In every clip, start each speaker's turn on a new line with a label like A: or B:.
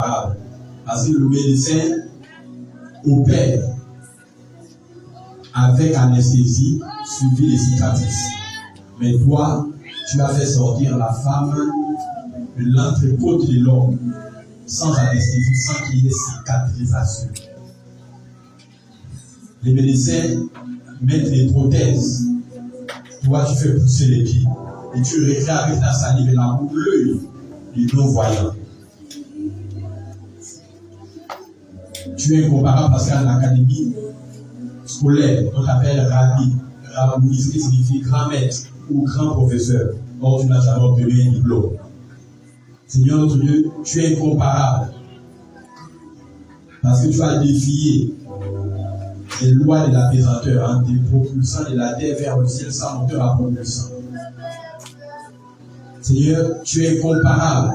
A: incomparable. Parce que le médecin opère avec anesthésie, suivi les cicatrices. Mais toi, tu as fait sortir la femme de l'entrecôte de l'homme sans anesthésie, sans qu'il y ait cicatrisation. Les médecins mettent des prothèses. Toi, tu fais pousser les pieds. Et tu récrées avec ta salive et la bouche l'œil du non-voyant. Tu es incomparable parce qu'à l'académie scolaire, on t'appelle rabbi. Rabbi, ce qui signifie grand maître ou grand professeur. Or, tu n'as jamais obtenu un diplôme. Seigneur notre Dieu, tu es incomparable. Parce que tu as défié les lois de la pesanteur en te propulsant de la terre vers le ciel sans moteur à propulsant. Seigneur, tu es incomparable.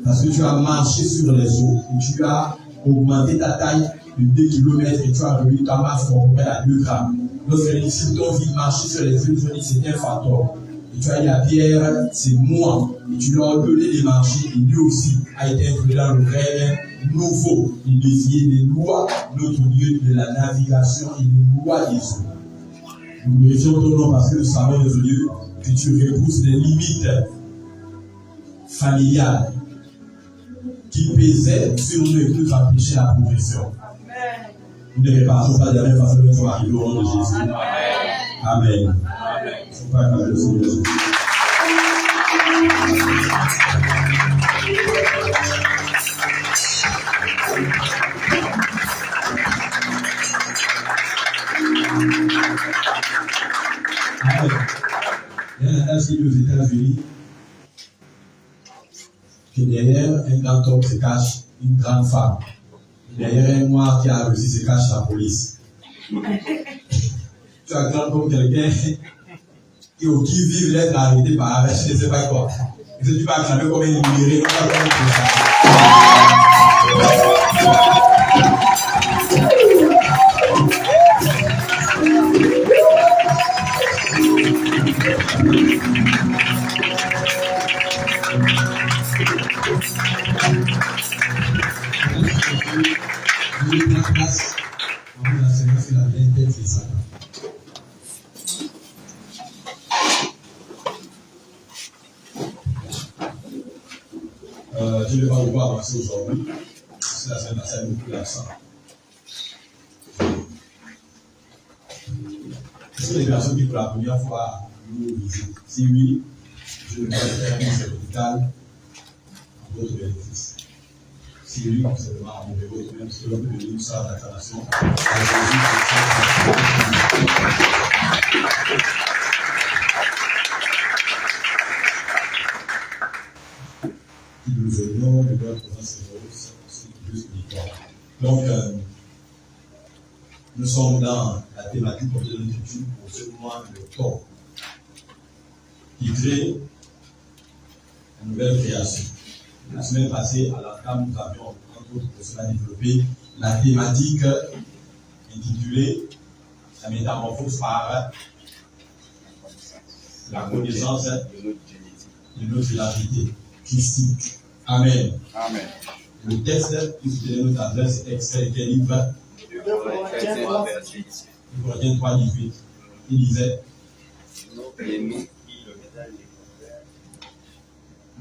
A: Parce que tu as marché sur les eaux et tu as augmenté ta taille de 2 km et tu as réduit ta masse corporelle à 2 grammes. Lorsque les disciples t'ont vu marcher sur les eaux, ils ont dit c'est un fantôme. Et tu as dit à Pierre, c'est moi. Et tu leur as donné de marcher et lui aussi a été introduit dans le règne nouveau. Il défiait les lois, notre Dieu, de la navigation et les lois des eaux. Nous glorifions ton nom parce que nous savons, notre Dieu, que tu repousses les limites familiales qui pesaient sur nous et qui nous empêchaient la progression. Nous ne repartons pas de la même façon que nous sommes arrivés au nom de Jésus. Amen. Faut pas acclamer le Seigneur Jésus. Il y a un adage aux États-Unis que derrière un grand homme se cache une grande femme. Derrière un noir qui a réussi se cache la police. Tu as grand comme quelqu'un qui vive l'être arrêté par je ne sais pas quoi. Et que tu vas acclamer comme un immigré, non pas comme un je ne vais pas pouvoir avancer aujourd'hui. C'est la semaine passée, beaucoup l'accent. Ce sont des personnes qui, pour la première fois, nous visitent. Si oui, je ne vais pas faire un cet hôpital à votre bénéfice. Si oui, seulement à mon bénéfice, même si l'on peut donner une salle d'acclamation à qui nous honore de notre présence c'est plus victoire. Donc, nous sommes dans la thématique de notre étude pour ce mois de octobre, qui crée une nouvelle création. La semaine passée, à l'entame, nous avions, entre autres, pour cela développé la thématique intitulée la métamorphose par la connaissance de notre identité christique. Amen. Amen. Le texte qui se tenait notre adresse est extrait quel livre? Corinthiens 3, 18. Il disait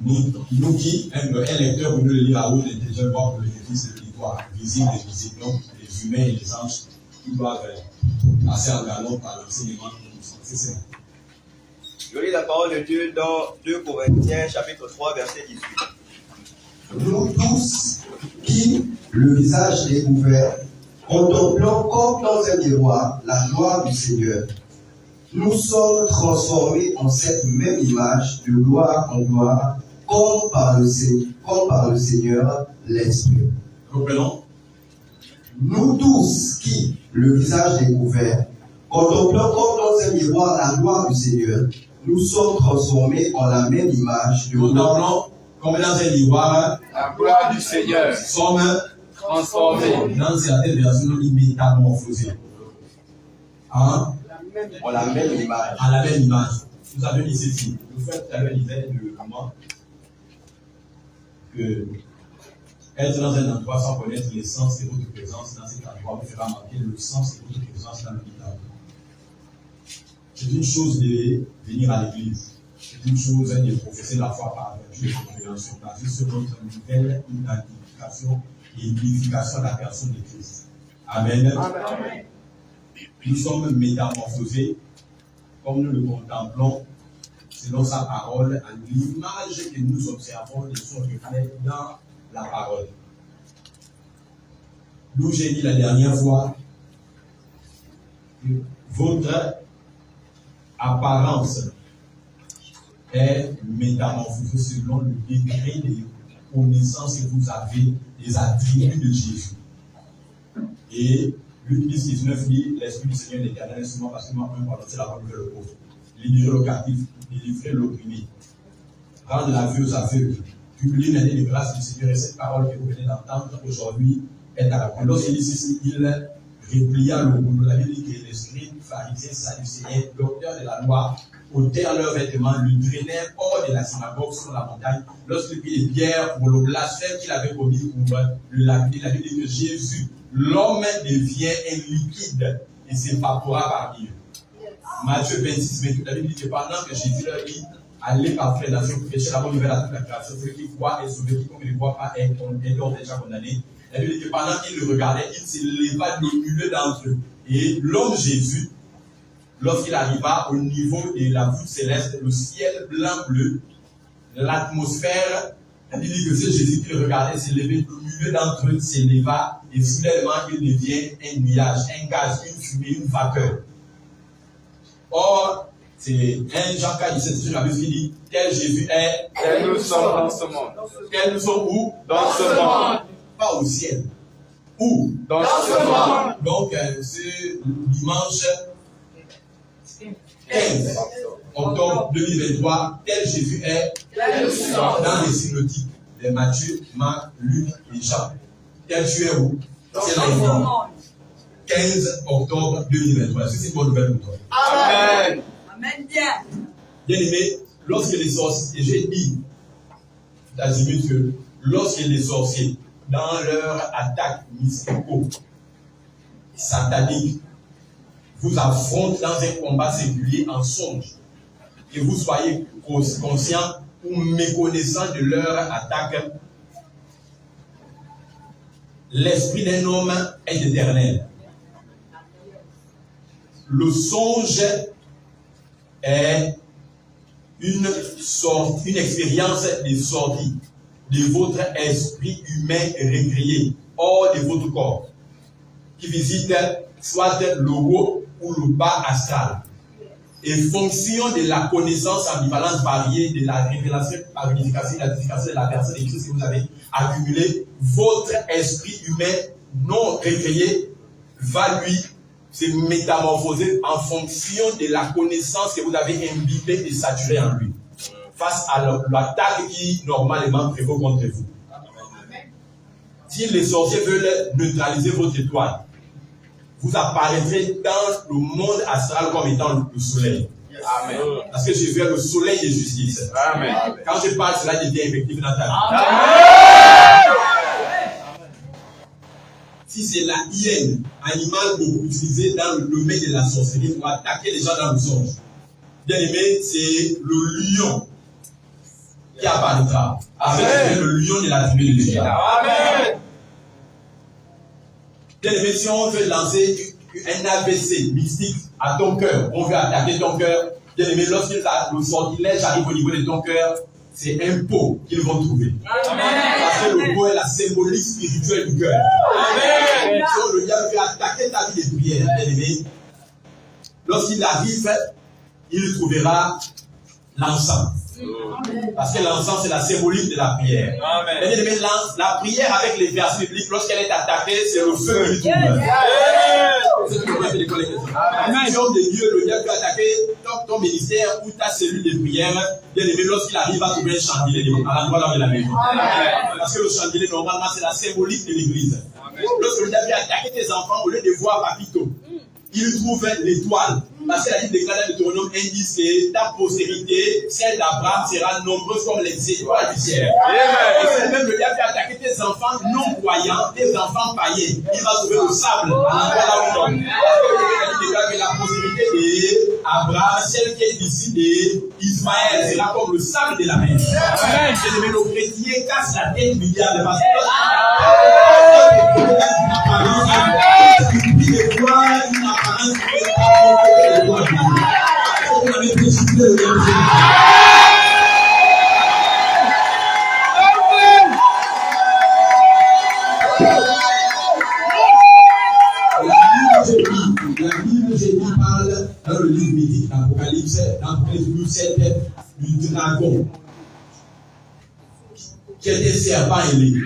A: nous qui, un lecteur, vous nous le lire à haute intelligence, voir que le Christ est l'histoire visible et invisible. Donc, les humains et les anges, ils doivent passer en galop par l'enseignement de nous. C'est ça.
B: Je lis la parole de Dieu dans 2 Corinthiens, chapitre 3, verset 18.
C: Nous tous qui, le visage découvert, contemplant comme dans un miroir la gloire du Seigneur, nous sommes transformés en cette même image de gloire en gloire, comme par le Seigneur l'Esprit.
A: Reprenons.
C: Nous tous qui, le visage découvert, contemplant comme dans un miroir la gloire du Seigneur, nous sommes transformés en la même image de gloire.
A: Comme dans un miroir,
D: la gloire du Seigneur,
A: sommes
D: transformés.
A: Dans certaines versions, on dit métamorphosés. Hein?
C: En la même image.
A: À la même image. Nous avons dit ceci. Le frère tout à l'heure disait le moment que être dans un endroit sans connaître l'essence de votre présence dans cet endroit vous fera manquer le sens de votre présence dans le village. C'est une chose de venir à l'église. C'est une chose de professer la foi par vertu de compréhension, basée sur notre nouvelle identification et unification de la personne de Christ. Amen. Amen. Nous sommes métamorphosés, comme nous le contemplons, selon sa parole, à l'image que nous observons de son reflet dans la parole. D'où j'ai dit la dernière fois que votre apparence est métamorphosée selon le degré de connaissance que vous avez des attributs de Jésus. Et Luc 10, 19 dit, l'Esprit du Seigneur est éternel, souvent parce que moi, c'est la bonne nouvelle au pauvre. Libérer le captif, délivrer l'opprimé, rendre la vue aux aveugles, publier une année de grâce du Seigneur. Et cette parole que vous venez d'entendre aujourd'hui est à la fin. Lorsqu'il dit ceci, il réplia le boulot. La Bible dit que les scribes, pharisiens, sadducéens, docteurs de la loi, ôtèrent leurs vêtements, le drainèrent hors de la synagogue sur la montagne, lorsqu'il prit les pierres pour le blasphème qu'il avait commis pour le lapider. La Bible dit que Jésus, l'homme devient un liquide et s'évapora parmi eux. Matthieu 26, 28, la Bible dit que pendant que Jésus leur dit, allez par les nations, prêcher la bonne nouvelle à toute la création, celui qui croit est sauvé, quiconque ne croit pas est déjà condamné. La Bible dit que pendant qu'il le regardait, il s'éleva du milieu d'entre eux. Et l'homme Jésus, lorsqu'il arriva au niveau de la voûte céleste, le ciel blanc-bleu, l'atmosphère, la Bible dit que c'est Jésus qui le regardait s'élever, au milieu d'entre eux s'éleva, et soudainement il devient un nuage, un gaz, une fumée, une vapeur. Or, c'est 1 Jean 4, 17, sur la Bible qui dit, tel Jésus est,
D: tel nous sommes dans ce monde.
A: Tel nous sommes où?
D: Dans ce monde.
A: Pas au ciel. Où?
D: Dans ce monde.
A: Donc, ce dimanche 15 octobre 2023, tel Jésus est dans les synoptiques de Matthieu, Marc, Luc et Jean. Tel tu es où? C'est là. 15 octobre 2023. Est-ce que c'est une bonne nouvelle pour toi?
D: Amen.
E: Amen. Bien.
A: Bien aimé, lorsque les sorciers, et j'ai dit, d'azimut que lorsque les sorciers, dans leur attaque mystico, satanique, vous affrontent dans un combat singulier en songe, que vous soyez conscient ou méconnaissant de leur attaque, l'esprit d'un homme est éternel. Le songe est une expérience de sortie de votre esprit humain récréé hors de votre corps, qui visite soit le haut ou le bas astral. Et fonction de la connaissance ambivalente variée de la révélation par l'unification et l'identification de la personne et Christ que vous avez accumulé, votre esprit humain non réveillé va lui se métamorphoser en fonction de la connaissance que vous avez imbibée et saturée en lui, face à l'attaque qui normalement prévaut contre vous. Si les sorciers veulent neutraliser votre étoile, vous apparaîtrez dans le monde astral comme étant le soleil.
D: Amen.
A: Parce que Jésus est le soleil de justice.
D: Amen.
A: Quand je parle, cela devient effectif dans ta vie.
D: Amen.
A: Si c'est la hyène, animal beaucoup utilisé dans le domaine de la sorcellerie pour attaquer les gens dans le songe. Bien aimé, c'est le lion qui apparaîtra. Avec le lion de la tribu de Juda. Amen. Bien aimé, si on veut lancer un AVC mystique à ton cœur, on veut attaquer ton cœur. Bien aimé, lorsque le sortilège arrive au niveau de ton cœur, c'est un pot qu'ils vont trouver. Amen. Parce que le pot est la symbolique spirituelle du cœur. Amen. Donc le diable veut attaquer ta vie de prière, bien aimé. Lorsqu'il arrive, il trouvera l'encens. Parce que l'encens, c'est la symbolique de la prière. Amen. Bien aimé, la prière avec les versets bibliques, lorsqu'elle est attaquée, c'est le feu qui trouve. C'est tout le monde fait des collections. L'homme de Dieu, le diable peut attaquer ton ministère ou ta cellule de prière. Bien aimé, lorsqu'il arrive à trouver un chandelier à l'endroit là où il a besoin. Parce que le chandelier, normalement, c'est la symbolique de l'église. Lorsque le diable vient attaquer tes enfants, au lieu de voir papito, il trouve l'étoile. Parce que la Bible déclare dans Deutéronome 1 dit que ta postérité, celle d'Abraham, sera nombreuse comme les étoiles du ciel. Et c'est même le des enfants non-croyants, des enfants païens. Il va trouver le sable. Voilà où il que la postérité d'Abraham, celle qui est ici d'Ismaël, sera comme le sable de la mer. C'est le chrétien casse la tête du diable. Parce que une apparence on avait précipité le La Bible, j'ai dit, parle dans le livre mythique d'Apocalypse, dans Apocalypse 7, du dragon qui était serpent ailé.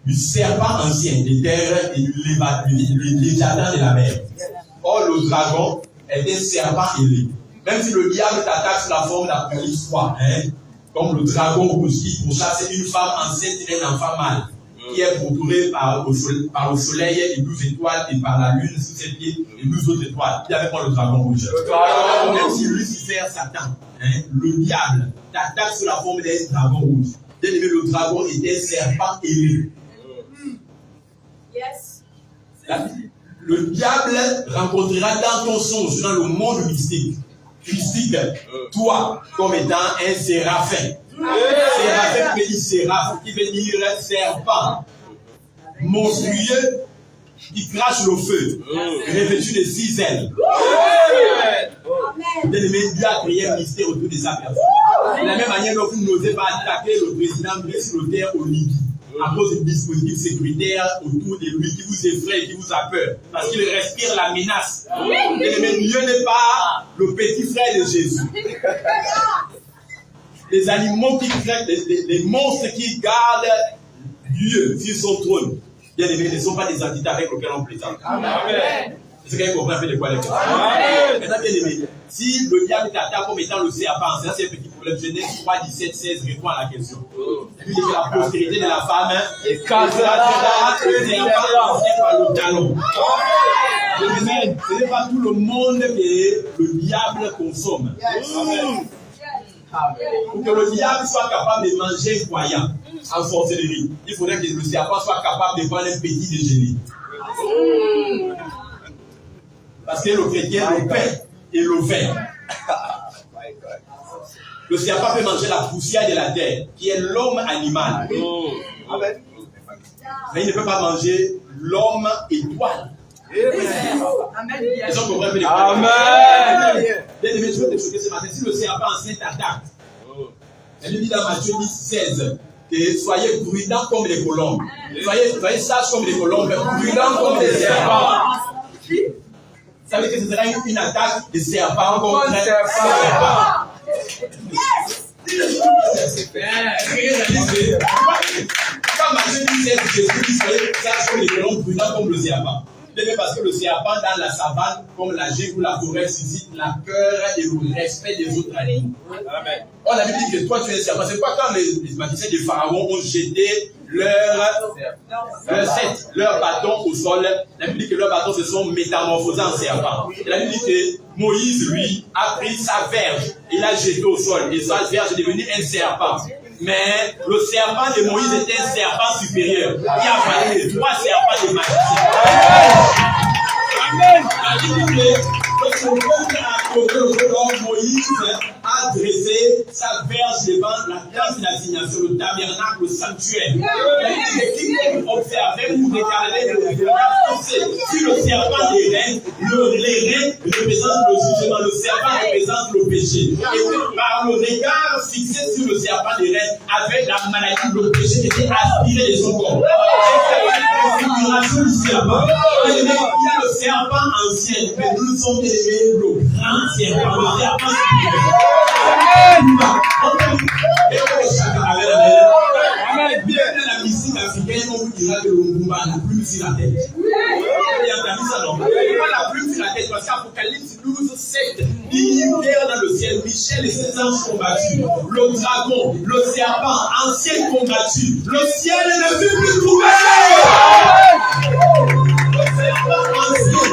A: Du serpent ancien des terres et du léviathan de la mer. Or, le dragon était serpent ailé. Même si le diable t'attaque sous la forme d'Apocalypse 3, comme le dragon rouge qui pourchasse une femme enceinte et un enfant mâle, qui est entouré par le soleil et 12 étoiles et par la lune sous ses pieds et 12 autres étoiles. Il y avait pas le dragon rouge. Même si Lucifer, Satan, le diable, t'attaque sous la forme d'un dragon rouge. Bien aimé, le dragon était serpent ailé.
E: Yes.
A: Le diable rencontrera dans ton songe, dans le monde mystique, toi comme étant un séraphin. Séraphin veut dire séraphin, qui veut dire serpent, monstrueux, qui crache le feu, revêtu de 6 ailes. Bien-aimé, Dieu a créé un mystère autour de sa personne. De la même manière que vous n'osez pas attaquer le président Brice au Libye à cause du dispositif sécuritaire autour de lui qui vous effraie, qui vous a peur, parce qu'il respire la menace. Bien-aimé, Dieu n'est pas le petit frère de Jésus. Les animaux qui craignent, les monstres qui gardent Dieu sur son trône, bien aimé, ne sont pas des entités avec lesquelles on plaisante. Amen. C'est quelqu'un qui comprend un peu de quoi les choses. Maintenant, bien aimé, si le diable t'attaque comme étant le serpent, c'est un petit problème. Genèse 3, 17, 16 répond à la question. Et puis, c'est la postérité de la femme écrasera le serpent par le talon. Ce n'est pas tout le monde que le diable consomme. Amen. Pour que le diable soit capable de manger un croyant en sorcellerie, il faudrait que le serpent soit capable de prendre un petit déjeuner. Parce que le chrétien, le pain et le vin. Le serpent peut manger la poussière de la terre, qui est l'homme animal. Mais il ne peut pas manger l'homme étoile. Amen. Bien aimé, je veux te choquer ce matin. Si le serpent ancien t'attaque, elle dit dans Matthieu 10, 16, que soyez prudents comme les colombes. Soyez sages comme les colombes, prudents comme les serpents. Ça veut dire que ce sera une attaque de serpent contre serpent. Quand Matthieu 10, 16, Jésus dit soyez sages comme les colombes, prudents comme le serpent. Parce que le serpent dans la savane, comme la gêne ou la forêt, suscite la peur et le respect des autres animaux. Amen. On a dit que toi tu es serpent. C'est pas quand les magiciens de Pharaon ont jeté leur bâton au sol. La Bible dit que leurs bâtons se sont métamorphosés en serpent. Et la Bible dit que Moïse, lui, a pris sa verge et l'a jeté au sol. Et sa verge est devenue un serpent. Mais le serpent de Moïse était un serpent supérieur. Il a fallu les 3 serpents de magiciens. Amen. La Bible dit que Moïse a dressé sa verge devant la tente d'assignation, le tabernacle, le sanctuaire. Quiconque observait ou regardait le regard fixé sur le serpent des reins, les reins représentent le jugement, le serpent représente le péché. Et par le regard fixé sur le serpent des reins, avec la maladie, le péché qui était aspiré de son corps. C'est la configuration du serpent. Il y a le serpent ancien, mais nous sommes élevés le grand serpent, le serpent spirituel. Amen. Bien dans la musique africaine, on vous dira que le Mumba n'a plus sur la tête. Il y a entendu ça, non? Il n'a plus sur la tête parce qu'Apocalypse 12, 7 dit dans le ciel, Michel et ses anges combattus, le dragon, le serpent, ancien combattu, le ciel ne fut plus trouvé. Le serpent ancien,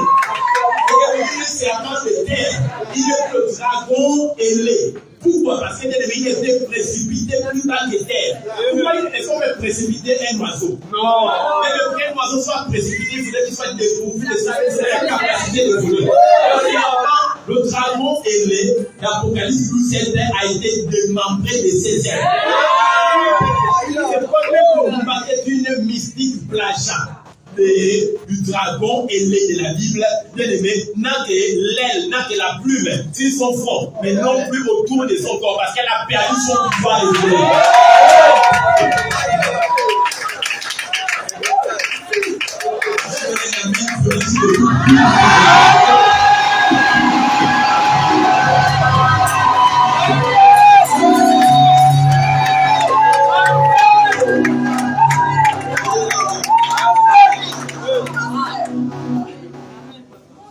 A: le serpent de terre, il est le dragon ailé. Pourquoi? pourquoi? Parce que l'ennemi était précipité plus bas que terre. Pourquoi est-ce qu'on peut précipiter un oiseau? Non. Mais le vrai oiseau soit précipité, il faudrait qu'il soit dépourvu de sa capacité de voler. Le dragon ailé, l'Apocalypse 12 a été démembré de ses ailes. C'est pas une mystique plagiat du dragon ailé de la Bible, bien aimé, n'a que l'aile, n'a que la plume sur son front, mais non plus autour de son corps, parce qu'elle a perdu son pouvoir élevé.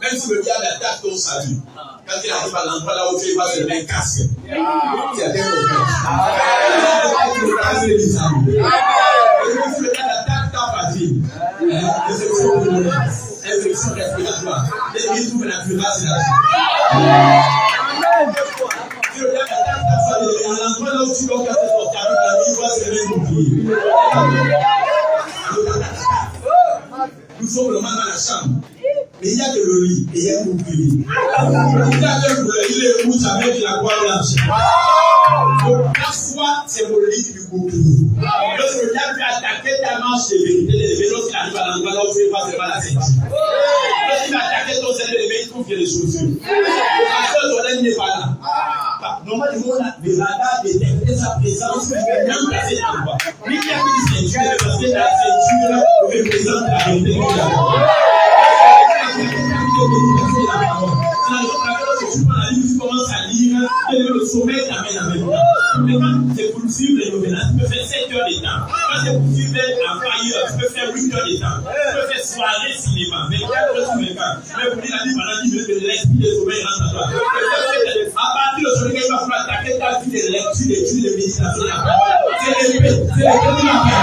A: Même si le diable attaque ton salut, quand il arrive à l'endroit là où tu vas se mettre un casque, c'est un problème. Même si le diable attaque ta patrie, infection respiratoire, l'ennemi trouve la cuirasse et la si le diable attaque ta famille, à l'endroit là où tu dois casser ton carreau, la vie va se mettre au pied. Nous sommes le mal dans la chambre. Mais il y a que le lit et il y a un bouclier. Il y a que il est rouge avec la croix blanche. Donc, parfois, c'est le lit du bouclier. Lorsque le diable peut attaquer ta marche de vérité, lorsqu'il arrive à l'endroit là où tu vas seulement la ceinture. Lorsqu'il va attaquer ton cerveau, il trouve qu'il y a des chaussures. Le pasteur Jordan n'est pas là. Normalement, le radar détectait sa présence, mais même placé en bas. Lui qui a mis une ceinture, parce que la ceinture représente la vérité du diable. Tu prends la livre, tu commences à lire, et le sommeil t'amène en même temps. Mais quand c'est pour suivre les nouvelles, tu peux faire 7 heures de temps. Quand c'est pour suivre en failleur, tu peux faire 8 heures de temps. Tu peux faire soirée cinéma, mais 4 heures sur les temps. Mais pour dire la vie pendant 10 minutes, l'esprit des sommeils rentre en toi. À partir de ce moment, il va falloir attaquer ta vie de lecture, d'études, de méditation. C'est l'épée, c'est l'épée de la vie.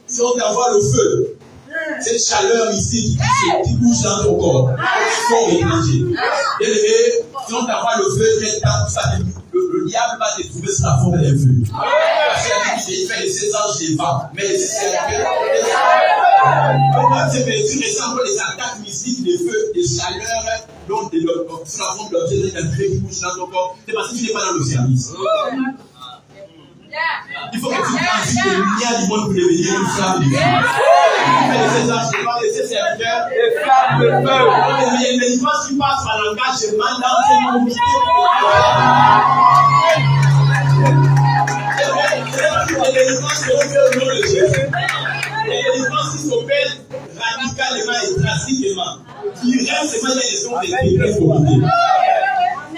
A: Si on t'envoie le feu, cette chaleur ici qui bouge dans ton corps, il faut étranger. Si on t'envoie le feu, le diable va te trouver sur la forme d'un feu. Parce qu'il fait les 16 anges des vents. Mais c'est tu ressens les attaques mystiques des feux, des chaleurs, donc sur la forme de l'objet d'un feu qui bouge dans ton corps. C'est parce que tu n'es pas dans le service. Il faut que tu transites le lien du monde pour devenir une flamme de feu. Tu fais les anges devant les serviteurs, des flammes de feu. Mais quand tu passes par l'engagement dans ces mobilités, les délivrances qui s'opèrent radicalement et drastiquement, qui restent seulement des degrés communés.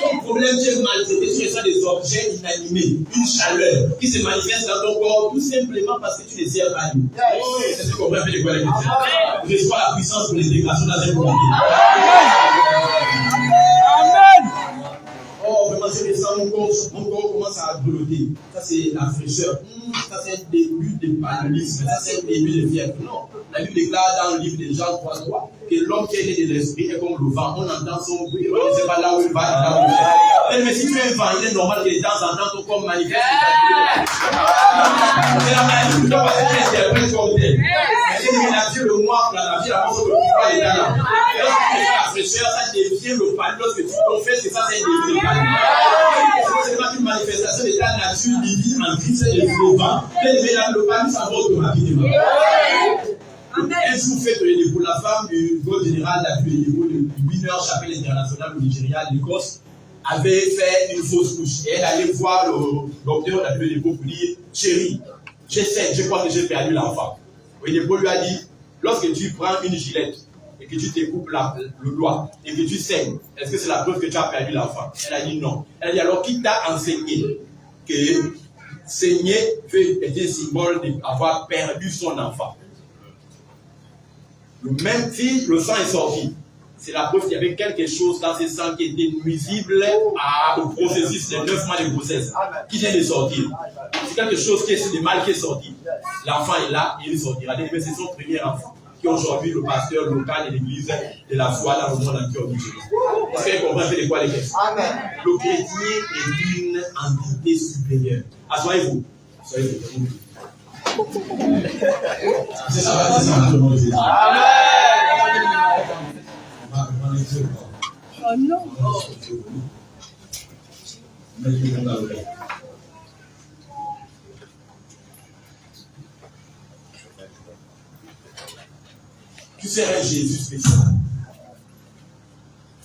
A: Ton problème, tu es maltraité, tu reçois des objets inanimés, une chaleur qui se manifeste dans ton corps tout simplement parce que tu ne sers pas Dieu. C'est ce qu'on comprend de quoi les chrétiens. Reçois la puissance pour l'intégration dans un comité. Amen. Oh, vraiment, je ressens mon corps commence à grelotter. Ça, c'est la fraîcheur. Ça, c'est un début de paludisme. Ça, c'est un début de fièvre. Non. La Bible déclare dans le livre de Jean 3:3 que l'homme qui est né de l'esprit est comme le vent. On entend son bruit, on ne sait pas là où il va et là où il va. Mais si tu es un vent, il est normal que de temps en temps ton corps manifeste. C'est la maladie, tu dois passer à l'interprète comme tel. Mais la vie, le noir, la vie, la mort, le pouvoir est là. Lorsque tu fais la fraîcheur, ça devient le palud. Lorsque tu confesses, c'est ça, c'est un début de palud. C'est pas une manifestation de ta nature divine en Christ et le vent. Mais le palud, ça va automatiquement. Un jour, fête de l'épaule, la femme du God général de l'épaule du Winner Chapelle International au Nigeria, l'Écosse, avait fait une fausse couche. Et elle allait voir le docteur de l'épaule pour dire: chérie, je crois que j'ai perdu l'enfant. Et l'épaule lui a dit: lorsque tu prends une gilette et que tu te coupes le doigt et que tu saignes, est-ce que c'est la preuve que tu as perdu l'enfant? Elle a dit non. Elle a dit: alors qui t'a enseigné que saigner est un symbole d'avoir perdu son enfant? Le même fil, le sang est sorti. C'est la preuve qu'il y avait quelque chose dans ces sangs qui était nuisible au processus des 9 mois de grossesse qui vient de sortir. C'est quelque chose qui est de mal qui est sorti. L'enfant est là et il sortira. C'est son premier enfant qui est aujourd'hui le pasteur local de l'église de la foi dans le monde entier au Nigeria. Est-ce que vous comprenez de quoi les questions? Le chrétien est une entité supérieure. Assoyez-vous. Assoyez-vous. C'est ça, va dire ça. Amen.
E: Oh non.
A: Tu serais Jésus spécial.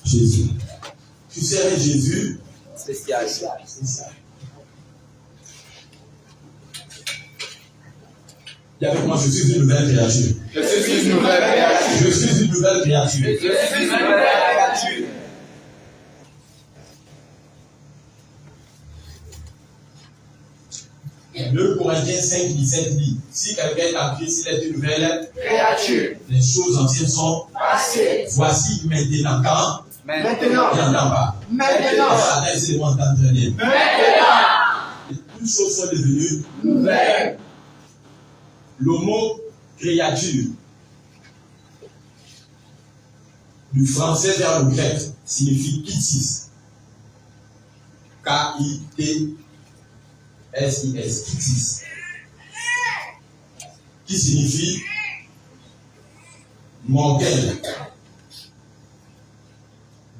A: Jésus. Tu serais Jésus
B: spécial.
A: Dis avec moi, je suis une nouvelle créature.
D: Je suis une nouvelle créature.
A: Je suis une nouvelle créature.
D: Je suis une nouvelle créature.
A: Le Corinthiens 5, 17 dit, si quelqu'un est en Christ, il est une nouvelle
D: créature.
A: Les choses anciennes sont
D: passées.
A: Voici maintenant. Quand?
D: Maintenant.
A: Il n'entend pas.
D: Maintenant.
A: Attends, essayez de m'entendre très bien.
D: Maintenant.
A: Toutes choses sont devenues
D: nouvelles.
A: Le mot créature, du français vers le grec, signifie kitis. K-I-T-S-I-S, kitis. Qui signifie mortel,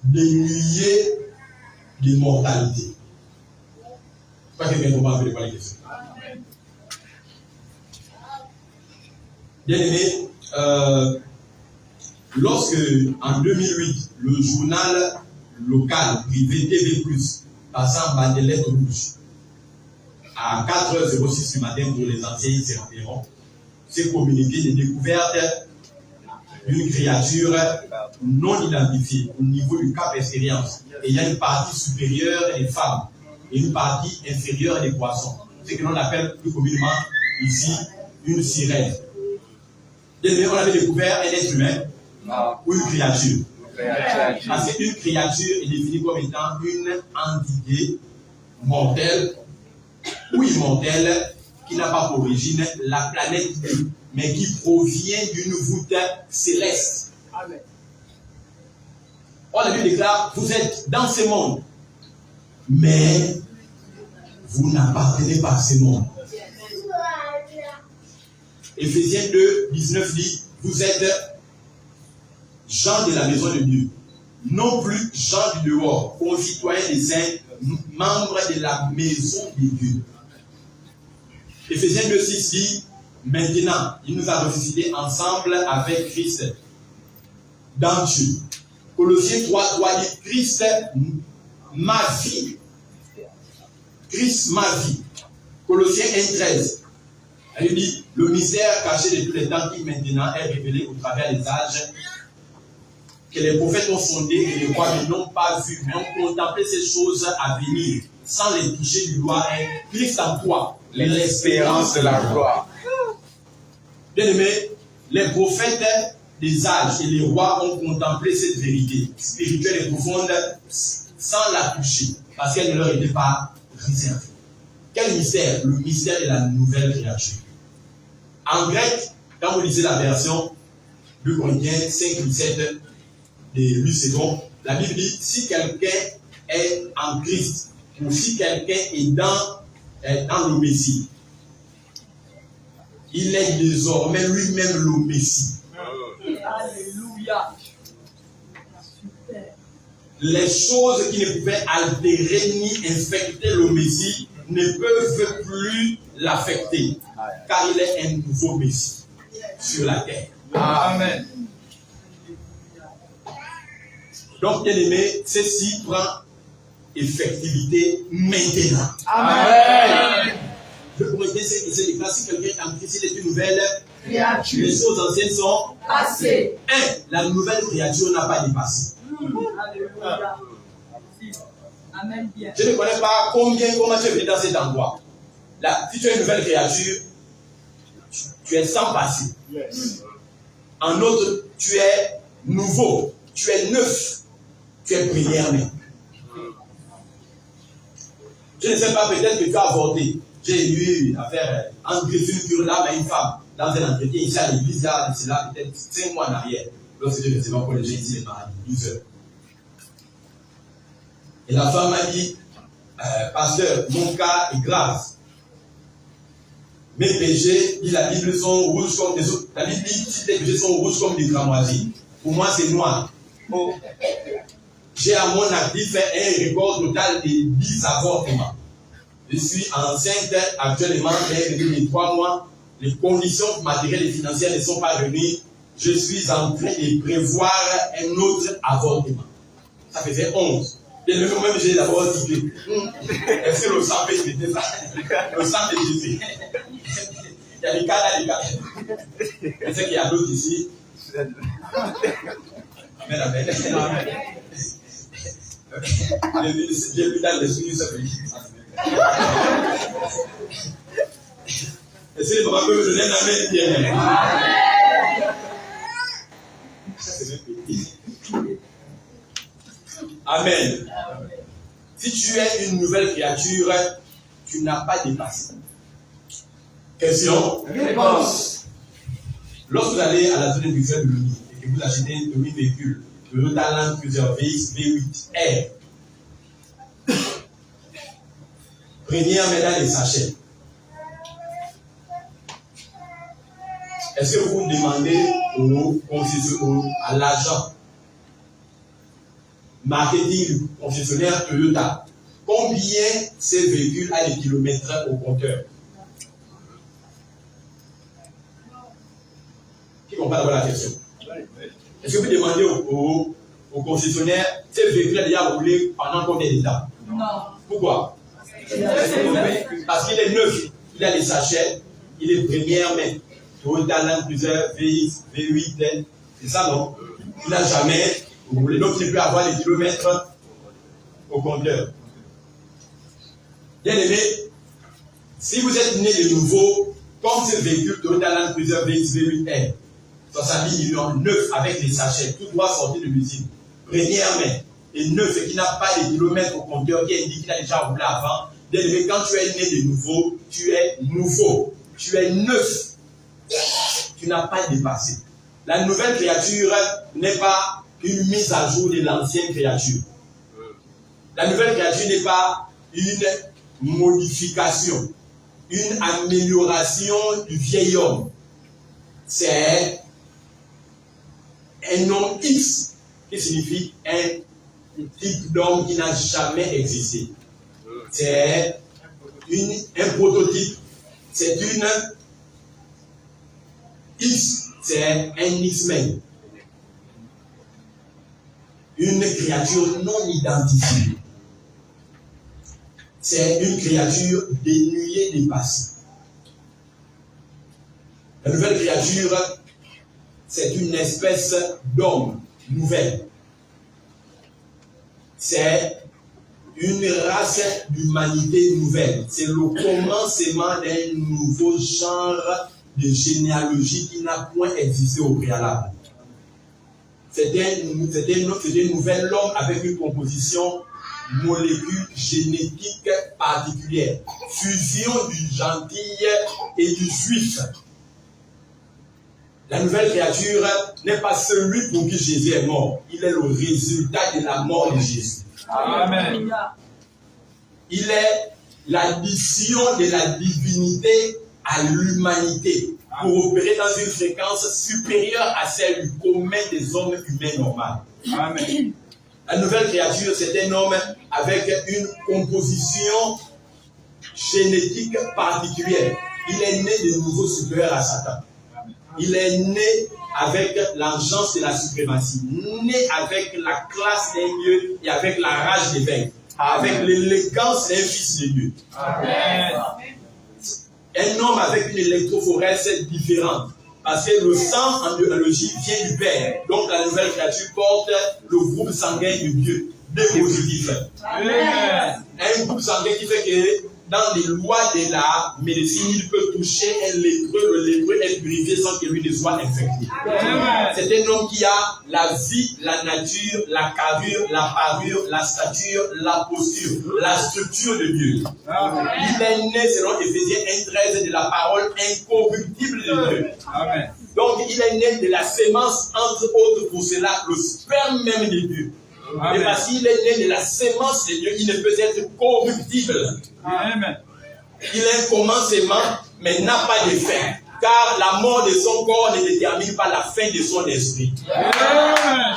A: dénué d'immortalité. Pas quelqu'un comprend de quoi les questions. Bien aimé, lorsque en 2008, le journal local privé TV+, passant par des lettres rouges, à 4h06 du matin pour les anciens environ, s'est communiqué des découvertes d'une créature non identifiée au niveau du Cap Expérience. Et il y a une partie supérieure des femmes et une partie inférieure des poissons. Ce que l'on appelle plus communément ici une sirène. On avait découvert un être humain ou une créature. Parce qu'une créature est définie comme étant une entité mortelle ou immortelle qui n'a pas pour origine la planète Terre, mais qui provient d'une voûte céleste. Amen. La Bible déclare, vous êtes dans ce monde, mais vous n'appartenez pas à ce monde. Éphésiens 2, 19 dit, vous êtes gens de la maison de Dieu, non plus gens du dehors, concitoyens des saints, membres de la maison de Dieu. Éphésiens 2, 6 dit, maintenant, il nous a ressuscités ensemble avec Christ dans Dieu. Colossiens 3, 3 dit, Christ, ma vie. Christ, ma vie. Colossiens 1, 13. Elle dit, le mystère caché de tous les temps qui maintenant est révélé au travers des âges, que les prophètes ont sondé et les rois n'ont pas vu, mais ont contemplé ces choses à venir, sans les toucher du doigt. Christ en toi, l'espérance de la gloire. Bien aimé, les prophètes des âges et les rois ont contemplé cette vérité spirituelle et profonde sans la toucher, parce qu'elle ne leur était pas réservée. Quel mystère? Le mystère de la nouvelle créature. En grec, quand vous lisez la version 2 Corinthiens 5, 17 de 8 secondes, la Bible dit, si quelqu'un est en Christ, ou si quelqu'un est dans le Messie, il est désormais lui-même le Messie. Alléluia. Les choses qui ne pouvaient altérer ni infecter le Messie ne peuvent plus l'affecter, car il est un nouveau Messie sur la terre. Amen. Donc, bien aimé, ceci prend effectivité maintenant. Amen. Je pourrais dire que c'est si quelqu'un est en Christ, il est une nouvelle créature. Les choses anciennes sont passées. La nouvelle créature n'a pas dépassé. Alléluia. Amen. Je ne connais pas comment tu es venu dans cet endroit. Là, si tu es une nouvelle créature, tu es sans passé. Yes. En autre tu es nouveau, tu es neuf, tu es première-né. Je ne sais pas, peut-être que tu as avorté. J'ai eu une affaire en greffure sur l'âme à une femme dans un entretien ici à l'église, là, c'est là peut-être 5 mois en arrière, lorsque je recevais encore les gens ici, les malades, 12 heures. Et la femme m'a dit, pasteur, mon cas est grave. Mes péchés, dit la Bible, sont rouges comme des autres. La Bible dit que les péchés sont rouges comme des cramoisis. Pour moi, c'est noir. Oh. J'ai à mon actif un record total de 10 avortements. Je suis enceinte actuellement, mais depuis les 3 mois, les conditions matérielles et financières ne sont pas réunies. Je suis en train de prévoir un autre avortement. Ça faisait 11. Et le même j'ai d'abord dit, est-ce que le sang peut éviter ça? Le sang peut éviter. Il y a des cas là, les gars. Je sais qu'il y a d'autres ici. Amen, amen. J'ai vu dans l'esprit ce pays. Est-ce que les papas peuvent me donner un amen bien? Amen. Si tu es une nouvelle créature, tu n'as pas dépassé. Question?
D: Réponse.
A: Lorsque vous allez à la zone industrielle de l'Uni et que vous achetez un véhicule, Toyota Land Cruiser VX V8 R, première médaille des sachets. Est-ce que vous demandez à l'agent marketing du concessionnaire Toyota combien ces véhicules a les kilomètres au compteur? Qui comprend d'abord la question? Est-ce que vous demandez au concessionnaire ces véhicules a déjà roulé pendant combien de temps?
D: Non.
A: Pourquoi? Parce qu'il est neuf, il a les sachets, il est première main. Toyota Land Cruiser VX, V8, c'est ça non? Il n'a jamais roulé, donc il peut avoir les kilomètres au compteur. Bien aimé, si vous êtes né de nouveau, comme ce véhicule Toyota Land Cruiser VX, V8, 70 millions, neuf avec les sachets, tout doit sortir de l'usine. Première main, et neuf, et qui n'a pas les kilomètres au compteur, qui indique qu'il a déjà roulé avant. Bien aimé, quand tu es né de nouveau, tu es nouveau, tu es neuf. Tu n'as pas dépassé. La nouvelle créature n'est pas une mise à jour de l'ancienne créature. La nouvelle créature n'est pas une modification, une amélioration du vieil homme. C'est un nom X qui signifie un type d'homme qui n'a jamais existé. C'est un prototype. C'est une X, c'est un X-Men. Une créature non identifiée. C'est une créature dénuée des passés. La nouvelle créature, c'est une espèce d'homme nouvelle. C'est une race d'humanité nouvelle. C'est le commencement d'un nouveau genre de généalogie qui n'a point existé au préalable. C'est un nouvel homme avec une composition molécule génétique particulière. Fusion du gentil et du juif. La nouvelle créature n'est pas celui pour qui Jésus est mort. Il est le résultat de la mort de Jésus.
D: Amen.
A: Il est l'addition de la divinité à l'humanité pour opérer dans une fréquence supérieure à celle du commun des hommes humains normaux.
D: Amen.
A: La nouvelle créature, c'est un homme avec une composition génétique particulière. Il est né de nouveau supérieur à Satan. Il est né avec l'engeance de la suprématie, né avec la classe des dieux et avec la rage des vaincre, avec l'élégance d'un fils de Dieu.
D: Amen.
A: Un homme avec une électrophorèse différente. Parce que le sang en biologie vient du Père. Donc la nouvelle créature porte le groupe sanguin de Dieu. Deux positifs.
D: Amen.
A: Un groupe sanguin qui fait que dans les lois de la médecine, il peut toucher un lépreux, le lépreux est purifié sans que lui ne soit infecté. C'est un homme qui a la vie, la nature, la carrure, la parure, la stature, la posture, la structure de Dieu. Il est né, selon Éphésiens 1,13, de la parole incorruptible de Dieu.
D: Amen.
A: Donc il est né de la sémence, entre autres pour cela, le sperme même de Dieu. Et parce qu'il est né de la sémence de Dieu, il ne peut être corruptible.
D: Amen.
A: Il a un commencement, mais n'a pas de fin. Car la mort de son corps ne détermine pas la fin de son esprit.
D: Amen.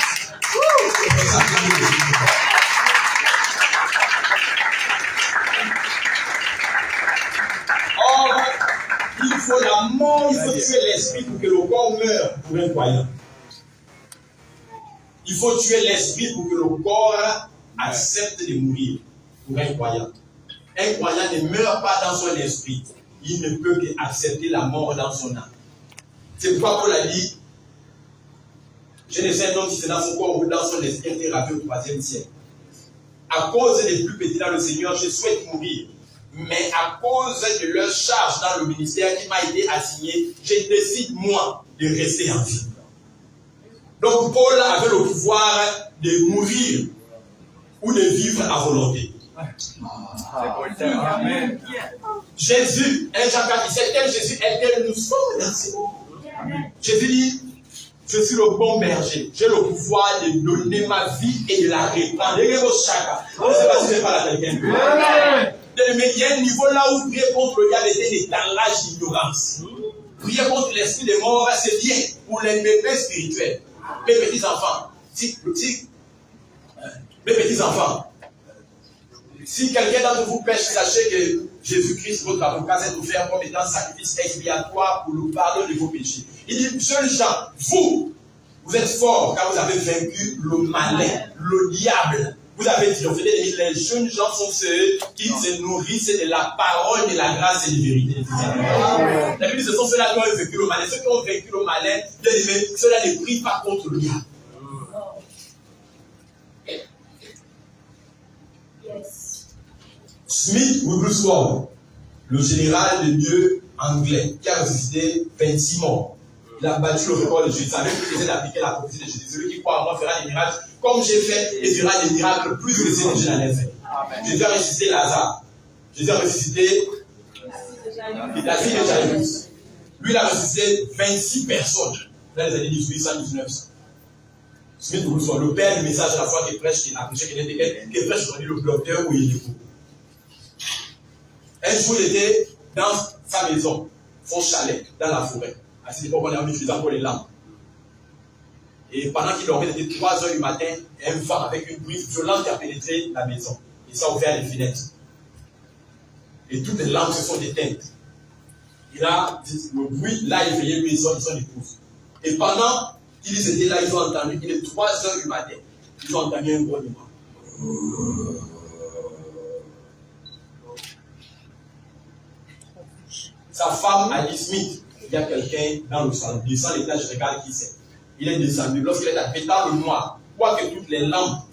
A: Or, il faut la mort, il faut tuer l'esprit pour que le corps meure pour un croyant. Il faut tuer l'esprit pour que le corps accepte de mourir pour un croyant. Un croyant ne meurt pas dans son esprit. Il ne peut qu'accepter la mort dans son âme. C'est pourquoi Paul a dit, je ne sais un homme si c'est dans son corps ou dans son esprit été ravi au 3e siècle. À cause des plus petits dans le Seigneur, je souhaite mourir. Mais à cause de leur charge dans le ministère qui m'a été assigné, je décide, moi, de rester en vie. Donc Paul avait le pouvoir de mourir ou de vivre à volonté.
D: Amen.
A: Jésus, 1 Jean 4, 17, tel Jésus est tel nous sommes dans ce monde. Jésus dit, je suis le bon berger. J'ai le pouvoir de donner ma vie et de la répandre. Je ne sais pas si je parle à quelqu'un. Mais il y a un niveau là où prier contre le diable était dans l'âge d'ignorance. Prier contre l'esprit des morts, c'est bien pour les bébés spirituels. Mes petits enfants, mes petits enfants, si quelqu'un d'entre vous pêche, sachez que Jésus-Christ, votre avocat, s'est offert comme étant sacrifice expiatoire pour le pardon de vos péchés. Il dit, jeunes gens, vous êtes forts car vous avez vaincu le malin, le diable. Vous avez triomphé. Les jeunes gens sont ceux qui se nourrissent de la parole, de la grâce et de la vérité. La Bible dit, ce sont ceux-là qui ont vaincu le malin. Ceux qui ont vaincu le malin, ceux-là ne prient pas contre le diable. Smith Wigglesworth, le général de Dieu anglais, qui a ressuscité 26 morts. Il a battu le record de Jésus. Ça veut dire qu'il essaie d'appliquer la prophétie de Jésus. Celui qui croit en moi fera des miracles comme j'ai fait et fera des miracles plus que ce que je n'en ai fait. Jésus a ressuscité Lazare. Jésus a ressuscité la fille de Jairus. Lui, il a ressuscité 26 personnes dans les années 1800-1900. Smith Wigglesworth, le père du message à la foi qui prêche, qui a prêché, qui prêche aujourd'hui le docteur où il est pour. Un jour, il était dans sa maison, son chalet, dans la forêt. À cette époque, on a utilisé encore les lampes. Et pendant qu'il dormait, il était 3 heures du matin, un vent avec une bruit violente qui a pénétré la maison. Et ça a ouvert les fenêtres. Et toutes les lampes se sont éteintes. Il a dit, le bruit, là, il veillait lui et son épouse. Et pendant qu'ils étaient là, ils ont entendu, il est 3 heures du matin, ils ont entendu un grognement. Sa femme a dit, Smith, il y a quelqu'un dans le salon. Il descend l'étage, je regarde qui c'est. Il est descendu. Lorsqu'il est arrivé dans le noir, quoique toutes les lampes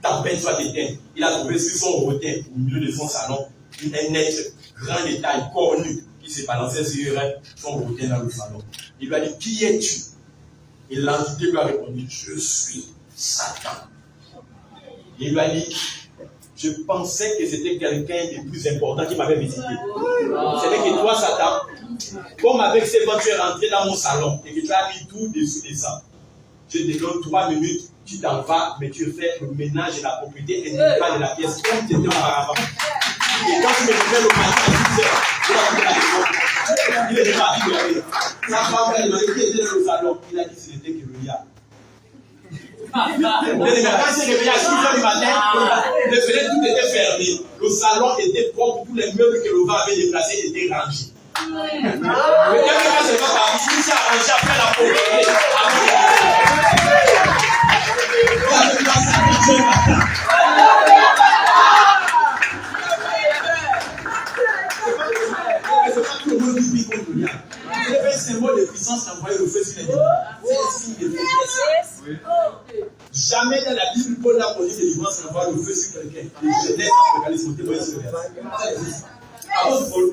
A: d'Appen soient éteintes, il a trouvé sur son rotin, au milieu de son salon, un être grand de taille, cornu, qui s'est balancé sur son rotin dans le salon. Il lui a dit, qui es-tu? Et l'entité lui a répondu, je suis Satan. Il lui a dit, je pensais que c'était quelqu'un de plus important qui m'avait visité. C'était que toi, Satan, comme avec ces vents, tu es rentré dans mon salon et que tu as mis tout dessus de ça. Je te donne 3 minutes, tu t'en vas, mais tu fais le ménage et la propriété intégrale de la pièce comme tu étais auparavant. Et quand tu me fais le matin à 10 heures, il est reparti de la vie. Sa femme, elle m'a dit qu'il était dans le salon. Il a dit que c'était que le diable. Quand il s'est réveillé à 6 heures du matin, les fenêtres tout était fermées. Le salon était propre, tous les meubles que le vent avait déplacés étaient rangés. Mais quelqu'un ne s'est pas parti, il s'est arrangé après la propriété. C'est pas tout le monde qui vit contre le diable. C'est un symbole de puissance d'envoyer le feu sur les ennemis. C'est un signe de faiblesse. Jamais dans la Bible, Paul n'a connu délivrance d'envoyer le feu sur quelqu'un. Et Genèse, Apocalypse, témoigne sur le verset. Avant de voler.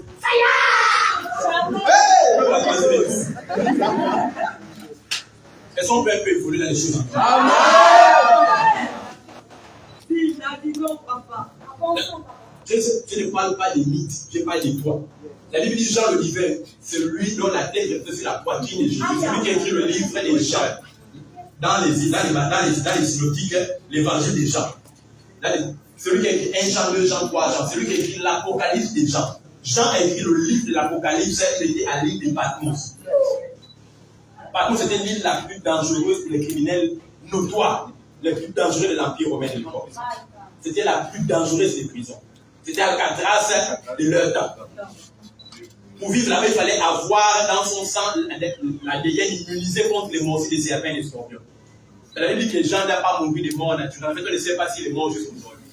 A: Est-ce qu'on peut évoluer dans les choses? Amen. Je ne parle pas des mythes, je parle des toi. La Bible dit Jean le livre, c'est lui dont la tête est sur la poitrine de Jésus. Celui qui a écrit le livre des Jean. Dans les synoptiques, l'évangile des Jean. Celui qui a écrit 1 Jean, 2 Jean, 3 Jean. Celui qui a écrit l'Apocalypse des Jean. Jean a écrit le livre de l'Apocalypse, il était à l'île de Patmos. Patmos était l'île la plus dangereuse pour les criminels notoires, les plus dangereux de l'Empire romain de l'époque. C'était la plus dangereuse des prisons. C'était Alcatraz de leur temps. Pour vivre là-bas, il fallait avoir dans son sang la dégaine immunisée contre les monstres, les serpents et les scorpions. La Bible dit que les gens n'ont pas mouru de mort naturelle. En fait, on ne sait pas s'il est mort jusqu'aujourd'hui.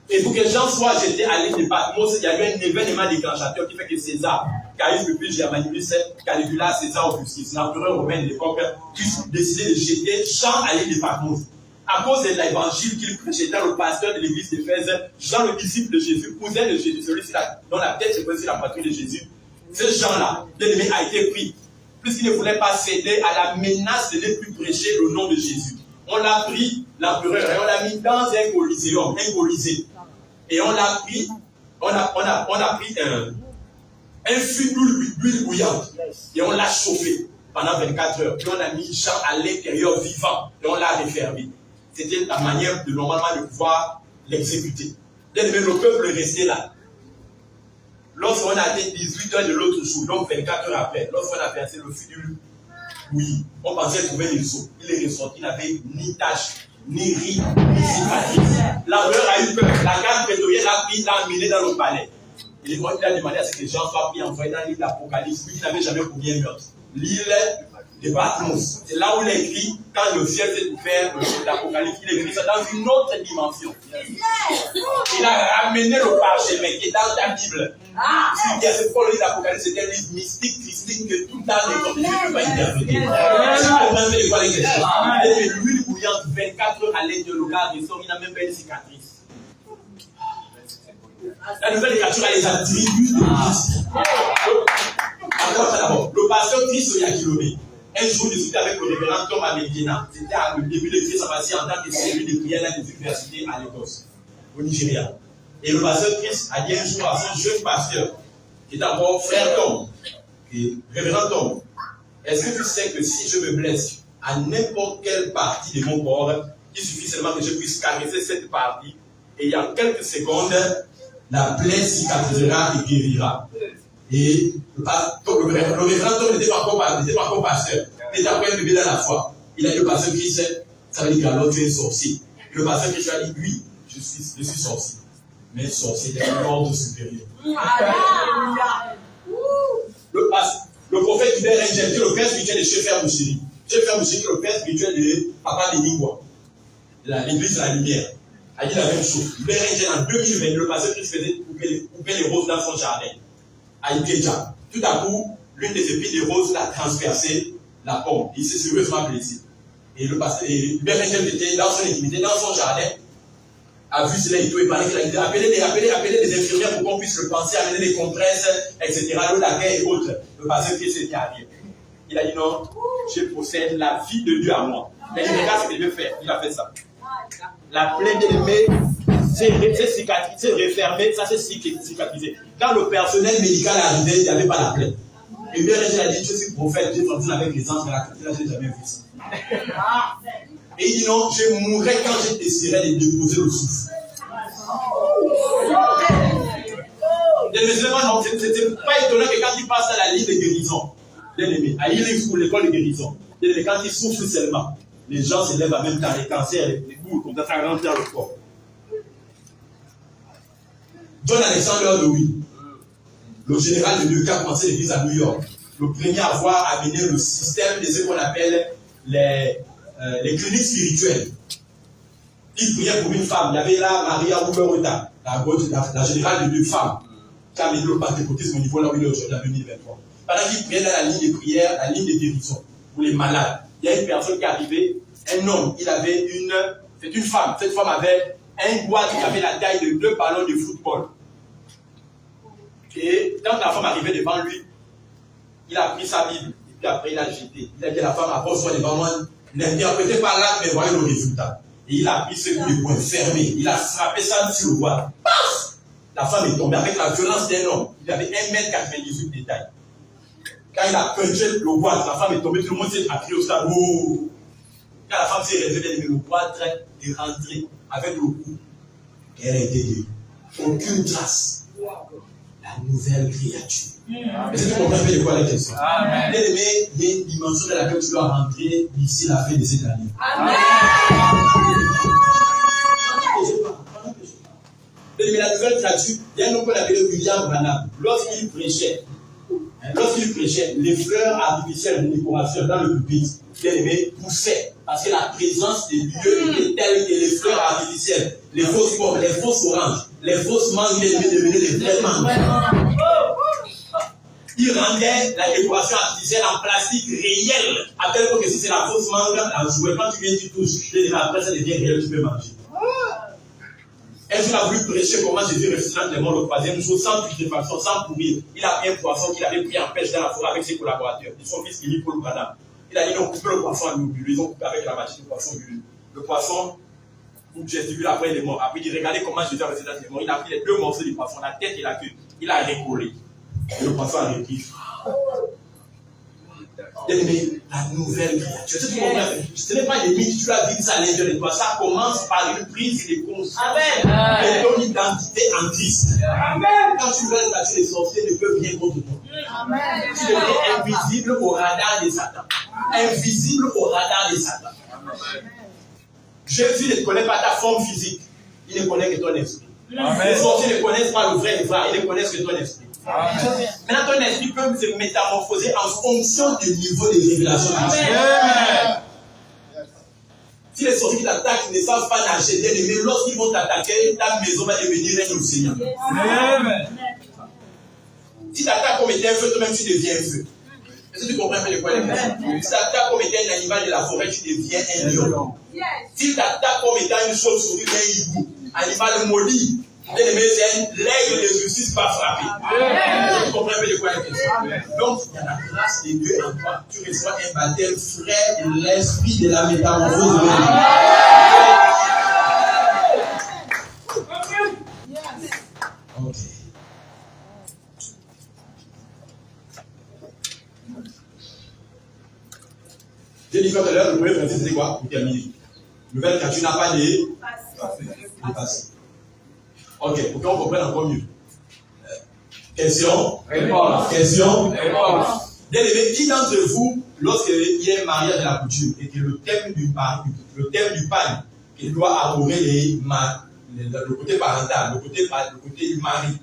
A: Et pour que Jean soit jeté à l'île de Patmos, il y a eu un événement déclenchateur qui fait que César, Caius Publius Germanicus, Caligula, César Augustus, l'empereur romain de l'époque, puisse décider de jeter Jean à l'île de Patmos. À cause de l'évangile qu'il prêchait dans le pasteur de l'église d'Éphèse, Jean, le disciple de Jésus, cousin de Jésus, celui dont la tête se posait sur la poitrine de Jésus, ce Jean-là, bien-aimé, a été pris, puisqu'il ne voulait pas céder à la menace de ne plus prêcher le nom de Jésus. On l'a pris, l'empereur, et on l'a mis dans un coliséum, un colisée. Et on l'a pris, on a pris un fût d'huile bouillante, et on l'a chauffé pendant 24 heures. Puis on a mis Jean à l'intérieur vivant, et on l'a refermé. C'était la manière de normalement de pouvoir l'exécuter. Bien aimé, le peuple restait là. Lorsqu'on a atteint 18 heures de l'autre jour, donc 24 heures après, lorsqu'on a versé le fût d'huile, oui, on pensait trouver les os. Il est ressorti, il n'avait ni tache, ni rides, ni cicatrice. L'empereur a eu peur. La garde prétorienne l'a pris, l'a amené dans le palais. Il a demandé à ce que les gens soient pris envoyés dans l'île d'Apocalypse, lui qui n'avait jamais commis un meurtre. L'île de Patmos. C'est là où il a écrit, quand le ciel s'est ouvert, le livre d'Apocalypse, il a écrit ça dans une autre dimension. Il a ramené le parchemin qui est dans ta Bible. Si bien c'est pour le livre d'Apocalypse, c'est un livre mystique, christique, que tout le temps les contenu ne peut pas interpréter. Si vous comprenez de quoi les questions. Il a fait l'huile bouillante 24 heures à l'aide de l'ogard, il n'a même pas une cicatrice. La nouvelle écriture a les attributs de Christ. D'abord, le pasteur Christ Yakilomé. Un jour, je discutais avec le révérend Tom Amedina. C'était au début de Christ, ça passait en tant que celui de prière dans les universités à Lagos, au Nigeria. Et le pasteur Christ a dit un jour à son jeune pasteur, qui est encore frère Tom, et révérend Tom, est-ce que tu sais que si je me blesse à n'importe quelle partie de mon corps, il suffit seulement que je puisse caresser cette partie, et en quelques secondes, la plaie cicatrisera et guérira. Et le révérend Tom n'était pas encore pasteur. Il était encore un bébé dans la foi. Il a dit au pasteur Christ, ça veut dire qu'alors tu es sorcier. Et le pasteur Christ lui a dit, oui, je suis sorcier. Mais sorcier d'un ordre supérieur. Le prophète Hubert Rengel, qui est le père spirituel de Chefer Mouchiri. Chefer Mouchiri, qui est le père spirituel de Papa Benigua, de l'église de la lumière, a dit la même chose. Hubert Rengel, en 2020, le pasteur Christ faisait couper les roses dans son jardin. À Ikeja. Tout à coup, l'une des épines de rose l'a transpercé la pomme. Il s'est sérieusement blessé. Et le pasteur, Hubert Rengel était dans son intimité, dans son jardin, a vu cela et tout, et parlait qu'il a dit appelez des infirmières pour qu'on puisse le penser, amener des compresses, etc., l'eau d'accueil et autres. Le pasteur Christ était arrivé. Il a dit non, je possède la vie de Dieu à moi. Mais il regarde ce qu'il veut faire. Il a fait ça. La plaie de l'aimé, c'est refermé, ça c'est cicatrisé. Quand le personnel médical est arrivé, il n'y avait pas la plaie. Et bien, il a dit, je suis prophète, j'ai fonctionné avec les anges, mais la capitale, je n'ai jamais vu ça. Et il dit non, je mourrai quand je déciderai de déposer le souffle. Les musulmans, non, c'était pas étonnant que quand il passe à la ligne de guérison, bien aimé, à l'île ou l'école de guérison, bien aimé, quand il souffle seulement, les gens se lèvent en même temps, les cancers, les boules, comme ça, ça rentre dans le corps. John Alexander Dowie, le général de Dieu qui a commencé l'église à New York, le premier à avoir amené le système de ce qu'on appelle les cliniques spirituelles. Il priait pour une femme. Il y avait là Maria Wuberota, la générale de Dieu femme, qui a amené le pentecôtisme au niveau là où il est aujourd'hui en 2023. Pendant qu'il priait dans la ligne de prière, la ligne de guérison, pour les malades, il y a une personne qui est arrivée, un homme, c'est une femme. Cette femme avait un boîte qui avait la taille de 2 ballons de football. Et quand la femme arrivait devant lui, il a pris sa Bible, et puis après il a jeté. Il a dit à la femme, approche-toi devant moi, n'interprétez pas là, mais voyez le résultat. Et il a pris ce coup de poing fermé, il a frappé ça sur le boîte. Paf! La femme est tombée avec la violence d'un homme. Il avait 1,98 m de taille. Quand il a punché le boîte, la femme est tombée, tout le monde s'est appuyé au stade. Oh! Quand la femme s'est réveillée, le boîte est rentré avec le coup. Elle a été guérie. Aucune trace. La nouvelle créature. Est-ce que tu comprends un peu de quoi la question? Bien aimé, il y a une dimension dans laquelle tu dois rentrer d'ici la fin de cette année. Amen. Mais la nouvelle créature, il y a un homme qu'on appelait William Branham. Lorsqu'il prêchait, les fleurs artificielles de décoration dans le pupitre, bien aimé, poussaient. Parce que la présence de Dieu était telle que les fleurs artificielles, les fausses pommes, les fausses oranges, les fausses mangues devenaient des vraies mangues. Il rendait la décoration artificielle en plastique réel, à tel point que si c'est la fausse mangue, en jouet, quand tu viens, tu touches, après ça devient réel, tu peux manger. Un jour, il a voulu prêcher comment Jésus ressuscite les morts le 3e jour, sans putréfaction, sans pourrir. Il a pris un poisson qu'il avait pris en pêche dans la forêt avec ses collaborateurs. Et son fils, Philippe Paul Branham. Il a dit non, coupez le poisson en bulles. Ils ont coupé avec la machine le poisson bulles. Le poisson, vous gesticule, après il est mort. Après il dit regardez comment Jésus a ressuscité les morts. Il a pris les 2 morceaux du poisson, la tête et la queue. Il a recollé. Et le poisson a repris. Mais la nouvelle créature. Ce n'est pas des mythes, tu as dit ça à l'intérieur de toi. Ça commence par une prise de conscience de ton identité en Christ. Amen. Quand tu veux passer, les sorciers ne peuvent rien contre toi. Amen. Tu deviens invisible au radar de Satan. Invisible au radar de Satan. Amen. Jésus ne connaît pas ta forme physique. Il ne connaît que ton esprit. Amen. Les sorciers ne connaissent pas le vrai Évrard. Ils ne connaissent que ton esprit. Amen. Maintenant, ton esprit peut se métamorphoser en fonction du niveau de révélation. Amen. Si les sorciers qui t'attaquent ne savent pas nager, mais lorsqu'ils vont t'attaquer, ta maison va devenir règne au Seigneur. Amen. Si tu attaques comme étant un feu, toi-même tu deviens un feu. Est-ce que tu comprends un peu de quoi il est? Si tu attaques comme étant un animal de la forêt, tu deviens un lion. Si tu attaques comme étant une chauve-souris, un hibou, animal maudit, l'aigle de justice va frapper. Tu comprends un peu de quoi il est? Donc, il y a la grâce de Dieu en toi. Tu reçois un baptême frais de l'esprit de la métamorphose. Ok. J'ai dit tout à l'heure, le premier principe, c'est quoi? Pour terminer. Nouvelle créature n'a pas de passé. Ok, pour qu'on comprenne encore mieux. Question? Réponse. Question? Réponse. Bien aimé, qui d'entre vous, lorsqu'il y a un mariage à la coutume et que le thème du pagne, il doit arborer le côté parental, le côté du mari,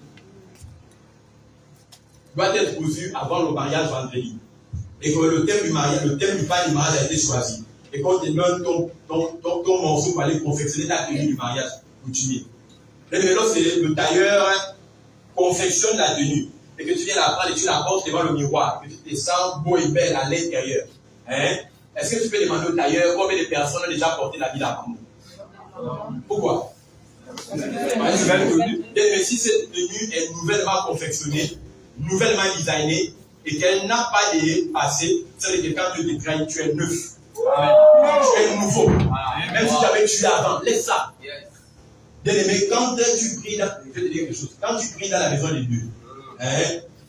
A: doit être cousu avant le mariage vendredi. Et que le thème du pagne du mariage a été choisi. Et qu'on te donne ton morceau pour aller confectionner ta tenue du mariage coutumier. Mais lorsque le tailleur confectionne la tenue et que tu viens la prendre et tu la portes devant le miroir, que tu te sens beau et belle à l'intérieur, est-ce que tu peux demander au tailleur combien de personnes ont déjà porté la ville avant moi? Pourquoi? Mais si cette tenue est nouvellement confectionnée, nouvellement designée et qu'elle n'a pas de passé, c'est-à-dire que quand tu te trahis, tu es neuf. Tu es nouveau. Même si tu avais tué avant, laisse ça. Bien aimé, quand tu pries dans, je vais te dire quelque chose, quand tu pries dans la maison de Dieu,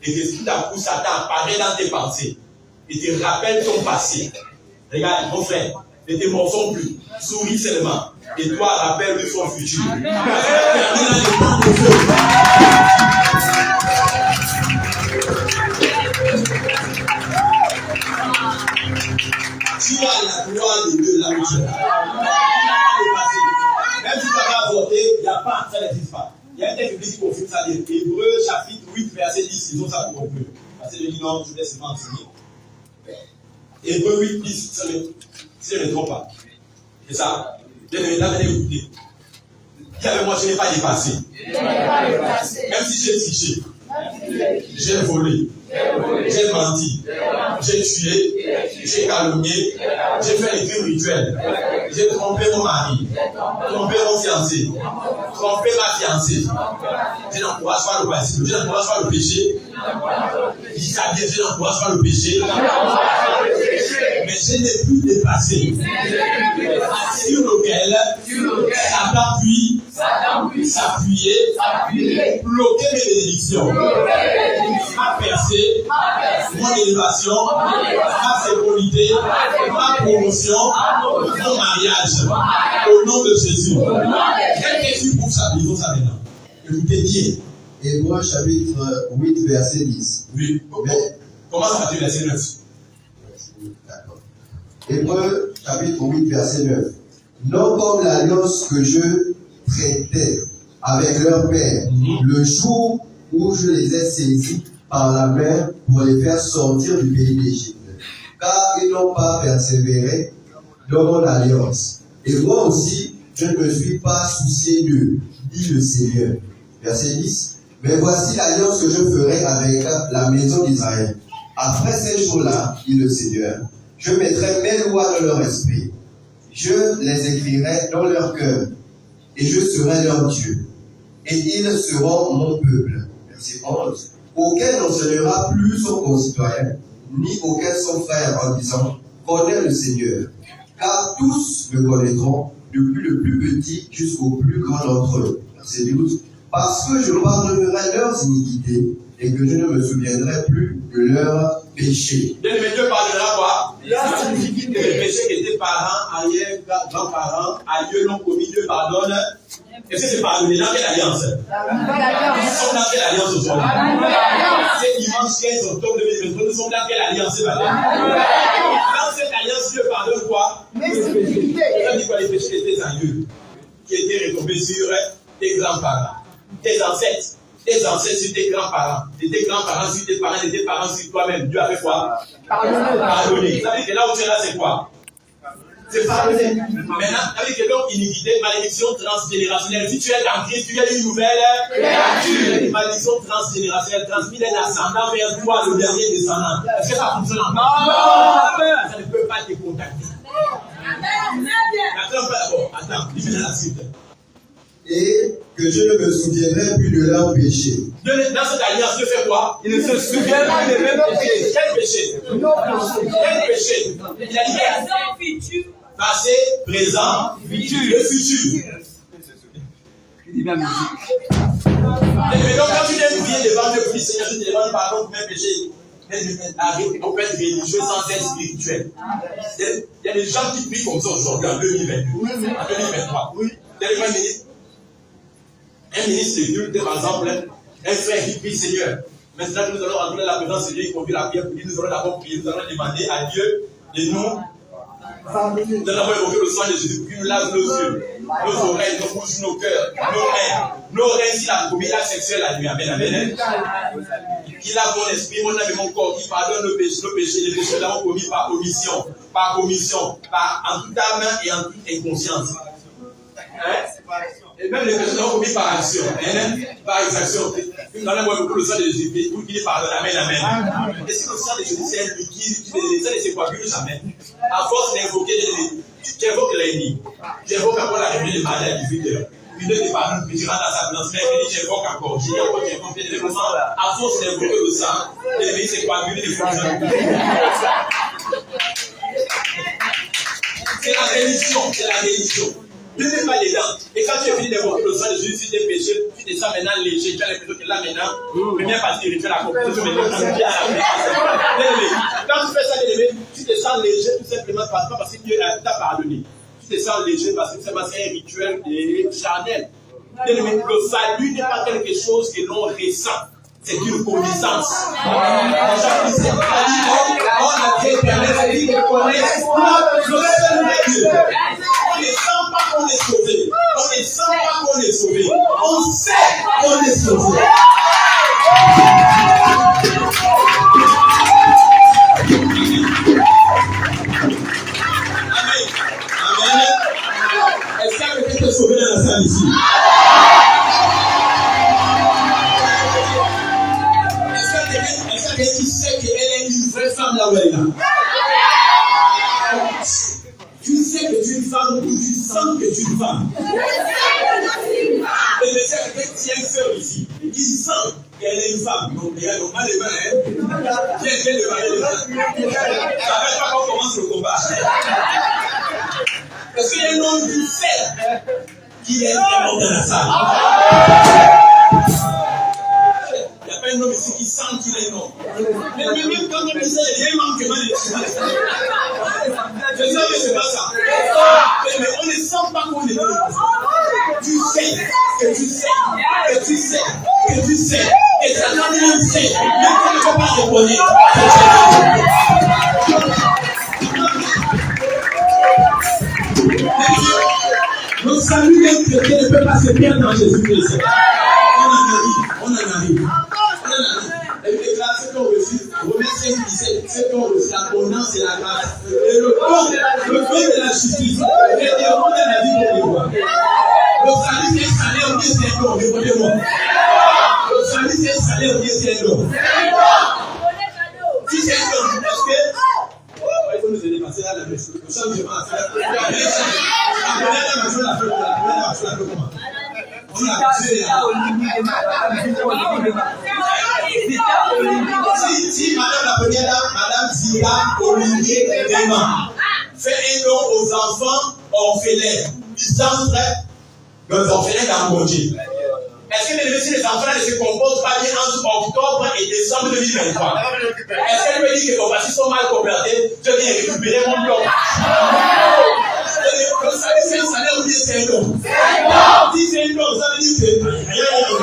A: et que tout à coup Satan apparaît dans tes pensées, et te rappelle ton passé, regarde mon frère, ne te morçons plus, souris seulement, et toi rappelle-lui son futur. Tu as la gloire de Dieu là où tu es. Même si tu n'as pas avorté, il n'y a pas, ça n'existe pas. Il y a un texte biblique qui confirme ça. Hébreux chapitre 8, verset 10, ils ont ça pour eux. Parce que je dis non, je laisse m'enseigner. Hébreux 8, 10, si je ne me trompe pas. C'est ça. Je vais écouter. Qui avec moi, je n'ai pas dépassé. Même si j'ai triché, j'ai volé, j'ai menti, j'ai tué, j'ai calomnié, j'ai fait des crimes rituels, j'ai trompé mon mari, trompé mon fiancé, trompé ma fiancée. Je n'encourage pas le passif, je n'encourage pas le péché. Dis ça bien, je n'encourage pas le péché. Mais je n'ai plus dépassé sur lequel Satan puis s'appuyer, bloquer mes bénédictions, ma percée, mon élévation, ma fécondité, ma promotion, mon mariage, au nom de Jésus. Quel Jésus pour ça? Disons ça maintenant. Écoutez bien.
C: Hébreux chapitre 8, verset 10.
A: Oui. Comment ça va-t-il verset 9?
C: D'accord. Hébreux chapitre 8, verset 9. Non comme l'alliance que je traitais avec leur père, le jour où je les ai saisis par la main pour les faire sortir du pays d'Égypte. Car ils n'ont pas persévéré dans mon alliance. Et moi aussi, je ne me suis pas soucié d'eux, dit le Seigneur. Verset 10. Mais voici l'alliance que je ferai avec la maison d'Israël. Après ces jours-là, dit le Seigneur, je mettrai mes lois dans leur esprit. Je les écrirai dans leur cœur. Et je serai leur Dieu. Et ils seront mon peuple. Verset 11. Aucun n'enseignera plus son concitoyen, ni aucun son frère en disant, connais le Seigneur. Car tous me connaîtront, depuis le plus petit jusqu'au plus grand d'entre eux. Verset 12. Parce que je pardonnerai leurs iniquités et que je ne me souviendrai plus de leurs péchés.
A: Dieu pardonnera quoi? Les péchés que tes parents, arrière, grands-parents, aïeux l'ont commis, Dieu pardonne. Est-ce que c'est pardonné? Dans quelle alliance? Nous sommes dans quelle alliance aujourd'hui? C'est dimanche 15 octobre 2023, nous sommes dans quelle alliance ce matin? Dans cette alliance, Dieu pardonne quoi? Ça dit quoi? Les péchés de tes aïeux qui étaient retombés sur tes grands-parents, tes ancêtres sur tes grands-parents, de tes grands-parents sur tes parents, de tes parents sur toi-même. Dieu a fait quoi? Pardonner. Ça veut dire que là où tu es là, c'est quoi? C'est pardonner. Maintenant, avec que donc iniquité, malédiction transgénérationnelle. Si tu es dans Christ, tu es une nouvelle créature. Malédiction transgénérationnelle transmise d'un ascendant vers toi, le dernier descendant. Est-ce que ça fonctionne encore? Non! Ça ne peut pas te contacter. Attends, dis-moi la suite.
C: Et que je ne me souviendrai plus de leurs péchés.
A: Dans cette alliance, Dieu fait quoi? Il ne se souvient pas des mêmes péchés. Quel péché? Quel péché? Il a dit passé, présent, futur. Le futur. Et donc, quand tu viens prier devant Dieu, pour dire Seigneur, je te demande pardon pour mes péchés. On peut être religieux sans être spirituel. Il y a des gens qui prient comme ça aujourd'hui, en 2022, en 2023. Un ministre de culte, par exemple, un frère qui prie Seigneur. Maintenant que nous allons rentrer la présence de Dieu, il conduit la prière pour dire nous allons d'abord prier, nous allons demander à Dieu de nous. Nous allons évoquer le sang de Jésus pour qu'il nous lave nos yeux, nos oreilles, nos bouches, nos cœurs, nos reins, s'il a commis l'acte sexuel la nuit. Amen, amen. Il a mon esprit, mon âme et mon corps qui pardonne nos péchés, les péchés que nous avons commis par omission, en toute âme et en toute inconscience. Et même les personnes ont commis par action, par exaction. Nous allons voir beaucoup le sang de Jésus pour qu'il pardonne. Amen, amen. Est-ce que le sang de Jésus c'est un liquide qui ne s'écoagule jamais? À force d'invoquer tu invoques l'ennemi, tu invoques encore la réunion de malade à 18h. Puis Dieu te pardonne, puis tu rentres dans sa présence, mais tu invoques encore. J'ai dit encore, tu invoques le sang. À force d'invoquer le sang, l'ennemi s'écoagule et fonctionne. C'est la bénédiction, c'est la bénédiction. Dieu n'est pas dedans. Et quand tu es fini d'invoquer le sang de Jésus sur tes péchés, tu te sens maintenant léger. Tu as l'impression que là maintenant, première partie rituelle à accomplir, tu maintenant tu viens à la paix. Quand tu fais ça, tu te sens léger tout simplement parce que Dieu t'a pardonné. Tu te sens léger parce que c'est un rituel charnel. Le salut n'est pas quelque chose que l'on ressent. C'est une connaissance. On a été permis de connaître le seul Dieu. On ne sent pas qu'on est sauvé. On ne sent pas qu'on est sauvé. On sait qu'on est sauvé. Amen. Amen. Est-ce qu'il y a quelqu'un qui est sauvé dans la salle ici? Est-ce qu'il y a quelqu'un qui est là. Tu sais que tu es une femme ou tu sens que tu es une femme. Et je sais que tu as une sœur ici qui sent qu'elle est une femme. Donc, elle n'a pas les mains, hein. Viens de marier les mains. Ça ne fait pas qu'on commence le combat. Parce qu'il y a un homme qui sait qu'il est vraiment dans la salle. Il n'y a pas un homme ici qui sent qu'il est un homme. Mais même quand on disait, il y a un manquement de discipline. Je sais que ce n'est pas ça. Mais on ne sent pas qu'on est là. Tu sais, que tu sais, que tu sais, que tu sais, et ça n'a rien fait, mais tu ne peux pas reconnaître. Le salut d'un chrétien ne peut pas se perdre dans Jésus-Christ. On en arrive. Et puis là, ce qu'on reçu, Romains 5, 17, ce qu'on reçu, l'abondance et la grâce. Et le don de la justice. Et le don de la vie pour les rois. Le salut est installé au Dieu, c'est un don. Répondez-moi. Le salut est installé au Dieu, c'est un don. Si c'est un don, parce que il faut nous aider parce que là, le changement à faire. La première maison, la fait comment? On a tué. Si madame la première dame, madame Zira Olivier Clément, fait un don aux enfants orphelins du centre des orphelins d'Ambodji. Est-ce que si les enfants ne se comportent pas bien entre octobre et décembre 2023? Est-ce qu'elle me dit que si sont mal comportés, je viens récupérer mon bloc? Le salut c'est un salaire ou bien c'est un don? Si c'est un don, ça veut dire que rien n'est.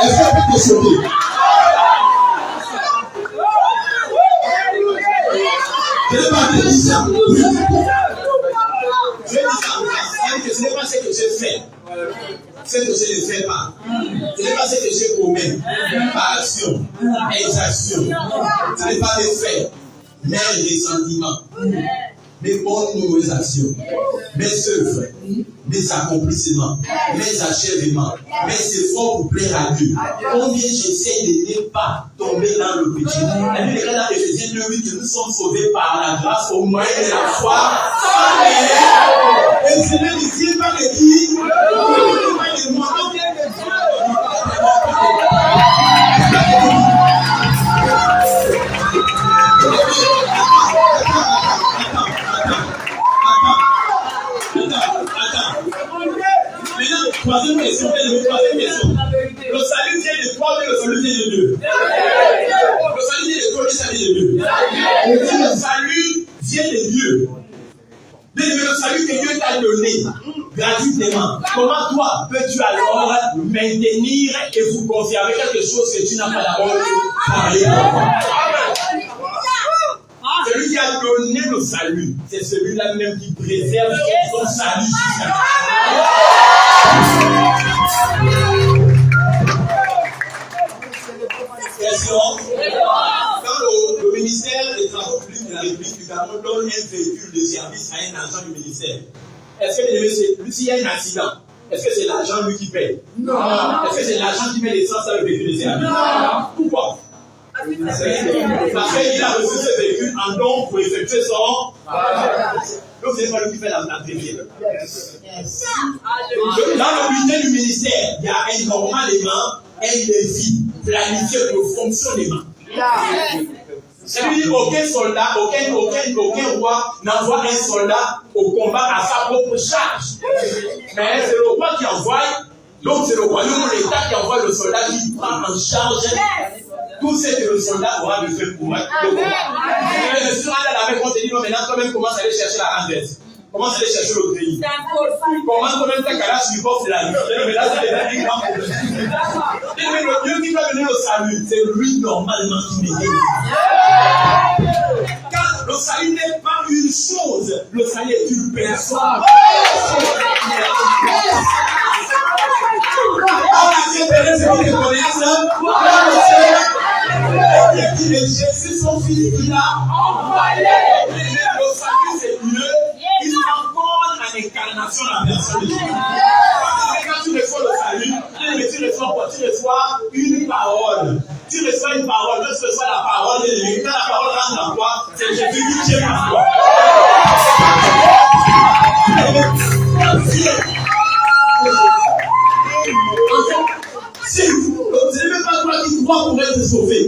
A: Est-ce que tu peux te sauver? Je ne vais pas te dire ça. Je vais dire ça. Ce n'est pas ce que je fais. Ce que je ne fais pas. Ce n'est pas ce que je commets. Par action, exaction. Ce n'est pas des faits, mais des sentiments. Mes bonnes mauvaises actions, mes œuvres, mes accomplissements, mes achèvements, mes efforts pour plaire à Dieu. Combien j'essaie de ne pas tomber dans le péché. La Bible déclare dans Éphésiens 2:8 que nous sommes sauvés par la grâce au moyen de la foi. Et ce n'est de Dieu, pas de qui? Pas de moi. Troisième question. Le salut vient de toi, mais le salut vient de Dieu. Le salut vient de toi, mais le salut vient de Dieu. Le salut vient de Dieu. Mais le salut que Dieu t'a donné gratuitement, comment toi peux-tu alors maintenir et vous conserver quelque chose que tu n'as pas d'abord travaillé pour? Celui qui a donné le salut, c'est celui-là même qui préserve son salut jusqu'à la fin. Question. Quand le ministère des Travaux publics de la République du Cameroun donne un véhicule de service à un agent du ministère, est-ce que s'il y a un accident, est-ce que c'est l'agent lui qui paye? Non. Est-ce que c'est l'agent qui met l'essence dans le véhicule de service? Non. Pourquoi? Parce qu'il a reçu ce véhicule en don pour effectuer son. Donc c'est pas lui qui fait la prière. Dans le budget du ministère, il y a normalement un défi planifié pour le fonctionnement. C'est-à-dire aucun soldat, aucun roi n'envoie un soldat au combat à sa propre charge. Mais c'est le roi qui envoie, donc c'est le royaume, l'État qui envoie le soldat qui prend en charge tout ce que le soldat aura besoin pour le combat. Mais le soldat à la main, on te dit non, maintenant quand même commence à aller chercher la rendesse. Commence à aller chercher le pays. Commence quand même ta carrière sur le bord de la vie. Mais là, c'est un grand problème. Mais le Dieu qui va donner le salut, c'est lui normalement qui mérite. Car le salut n'est pas une chose, le salut est une personne. Jésus, son fils, il a envoyé. Le salut, c'est Dieu. Il encore en l'incarnation de la personne de Jésus. Quand tu reçois le salut, tu reçois quoi? Tu reçois une parole. Tu reçois une parole. Quand tu reçois la parole de Dieu, quand la parole rentre en toi, c'est Jésus qui tient en toi. Ce n'est même pas toi qui crois pour être sauvé.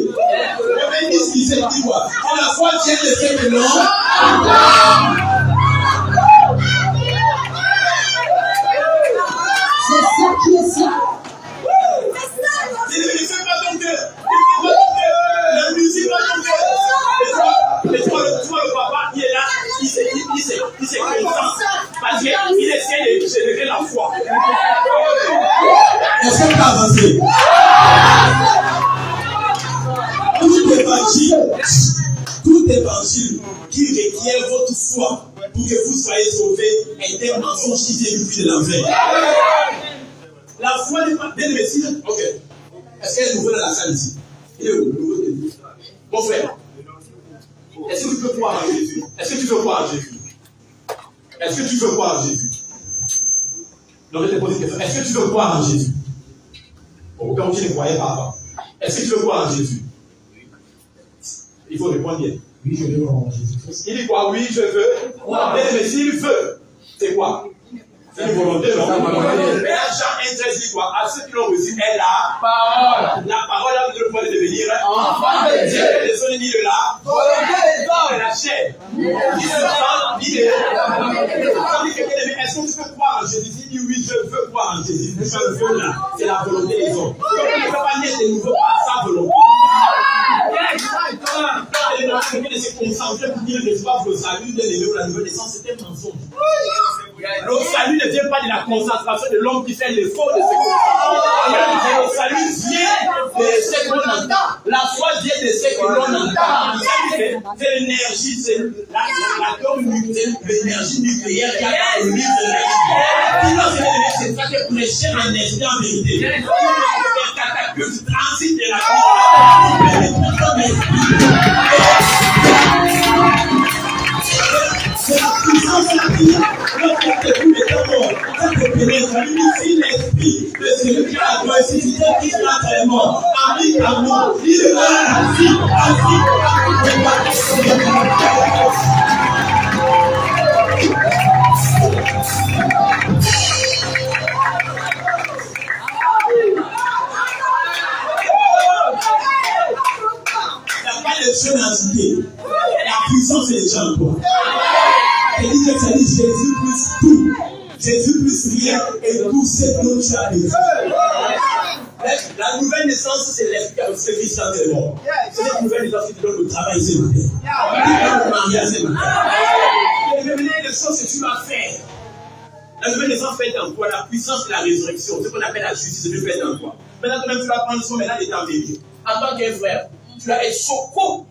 A: Le même dit ce qu'il sait, dit quoi? Et la foi tient de ce que non.
F: C'est ça qui est ça.
A: Ne fais pas ton cœur. La musique va ton cœur. Et toi, le papa qui est là, il s'est content. Parce qu'il essaie de générer la foi. Est-ce que tu as avancé? Tout évangile qui requiert votre foi pour que vous soyez sauvés est un mensonge qui vient du puits de l'enfer. La foi n'est pas bien imbécile. Ok. Est-ce qu'il y a un nouveau dans la salle ici? Il est où? Mon frère, est-ce que tu peux croire en Jésus? Est-ce que tu veux croire en Jésus? Est-ce que tu veux croire en Jésus? Non, je te pose une question. Est-ce que tu veux croire en Jésus? Au cas où tu ne croyais pas avant. Est-ce que tu veux croire en Jésus? Il faut répondre bien.
E: Oui, je veux croire en Jésus.
A: Il dit quoi? Oui, je veux. Mais s'il veut, c'est quoi? C'est une volonté, non? Mais Jean 1,13 dit quoi? À ceux qui l'ont reçu est la parole. La parole a le pouvoir de devenir enfant de Dieu. Les hommes ni de la volonté des hommes et la chair. Ni de sang, ni de est-ce que tu peux croire en Jésus? Il dit oui, je veux croire en Jésus. Je veux là. C'est la volonté des hommes. Donc, il ne peut pas naître de nouveau par sa volonté. Il de se concentrer pour dire ne pas le salut de l'élevé ou la nouvelle naissance, c'est un mensonge. Le salut ne vient pas de la concentration de l'homme qui fait l'effort de se concentrer. Le salut vient de ce qu'on entend. La foi vient de ce que l'on entend. C'est l'énergie, c'est l'énergie nucléaire qui a dans le livre de l'énergie. C'est ça que prêcher l'énergie en vérité. Le transit de la vie. C'est la puissance de la vie. Lorsque tous les temps morts, ça peut pénétrer l'unifie l'esprit de celui qui a la ressuscité qui sera très mort. Ami, amour, il est là, ainsi. La puissance est déjà en toi. Et dit que ça dit Jésus plus tout. Jésus plus rien et tout ce dont tu as besoin. La nouvelle naissance, c'est l'esprit qui s'en est mort. C'est cette nouvelle naissance qui te donne le travail ce matin. Qui donne le mariage ce matin. La nouvelle naissance que tu vas faire. La nouvelle naissance fait en toi la puissance de la résurrection. Ce qu'on appelle la justice, c'est fait en toi. Maintenant, toi-même, tu vas prendre soin maintenant de t'enlever. En tant qu'un frère, tu as un choco.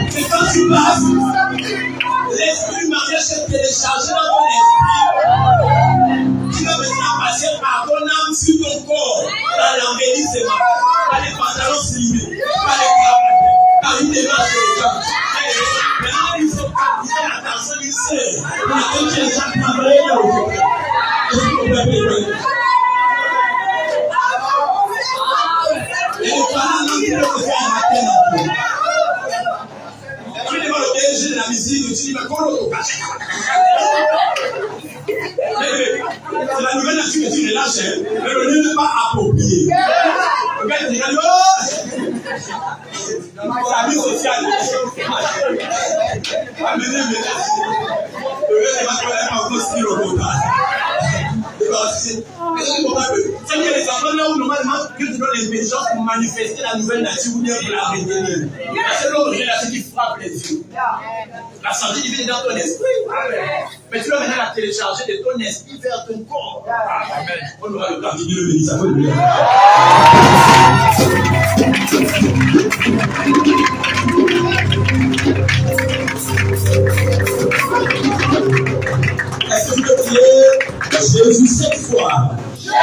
A: C'est quand tu passes, l'esprit du mariage s'est téléchargé dans ton esprit. Tu vas maintenant passer par ton âme sur ton corps, dans l'embellissement, par les pantalons slimés, par les cravates, par une démarche élégante. Maintenant, il faut capter l'attention du Seigneur. On a comme tu es déjà travaillé dans le corps. Et les parents n'ont plus le faire un matin dans le corps. Tu dis, le DG de la musique, tu dis, mais comment on va faire? C'est la nouvelle nature que tu relâches, mais le lieu n'est pas approprié. Le gars dit, oh! La vie sociale. Amenez, mais le gars n'est pas encore style au contact. C'est que les enfants là où normalement Dieu te donne l'intelligence pour manifester la nouvelle nature ou bien pour la retenir. C'est l'autre relation qui frappe les yeux. La santé divine est dans ton esprit. Mais tu dois venir la télécharger de ton esprit vers ton corps. Amen. On aura le temps de Dieu le bénisse. Ça peut le bénir. Est-ce que tu peux prier Jésus 7 fois? Jésus,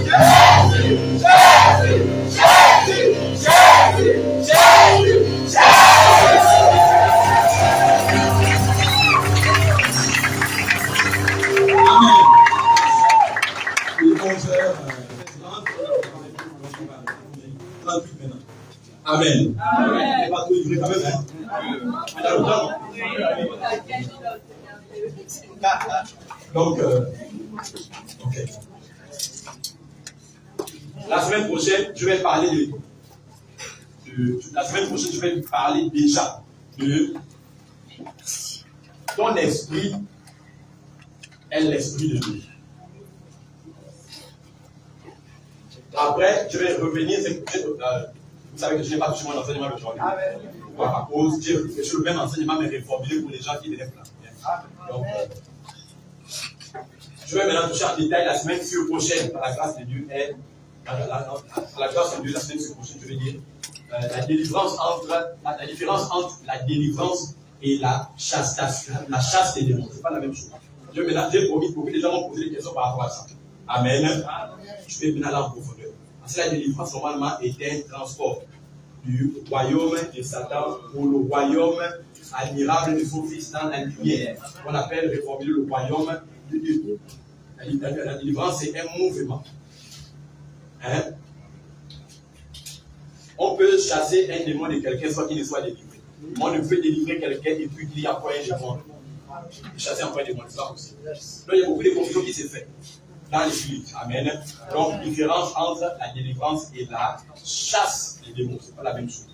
A: Jésus, Jésus, Jésus, Jésus, Jésus. Amen. Amen. Pas trop livré quand même. Donc, ok. La semaine prochaine, je vais parler la semaine prochaine, je vais parler déjà de ton esprit est l'esprit de Dieu. Après, je vais revenir. Vous savez que je n'ai pas touché mon enseignement aujourd'hui. À cause que c'est le même enseignement, mais réformulé pour les gens qui élèvent là. Donc, je vais maintenant toucher en détail la semaine prochaine, par la grâce de Dieu, et la grâce de Dieu, la semaine prochaine, je vais dire la différence entre la délivrance et la chasse des démons. Ce n'est pas la même chose. Dieu m'a promis, beaucoup de gens m'ont posé des questions par rapport à ça. Amen. Je vais venir là en profondeur. Parce que la délivrance, normalement, est un transport du royaume de Satan pour le royaume admirable de son Fils dans la lumière. On appelle réformer le royaume de Dieu. La délivrance, c'est un mouvement. Hein? On peut chasser un démon de quelqu'un soit qu'il ne soit délivré. On ne peut délivrer quelqu'un et puis qu'il y a encore un démon. Chasser encore un démon, c'est pas possible. Donc il y a beaucoup de confusion qui s'est faite dans l'église. Amen. Donc, différence entre la délivrance et la chasse des démons. Ce n'est pas la même chose.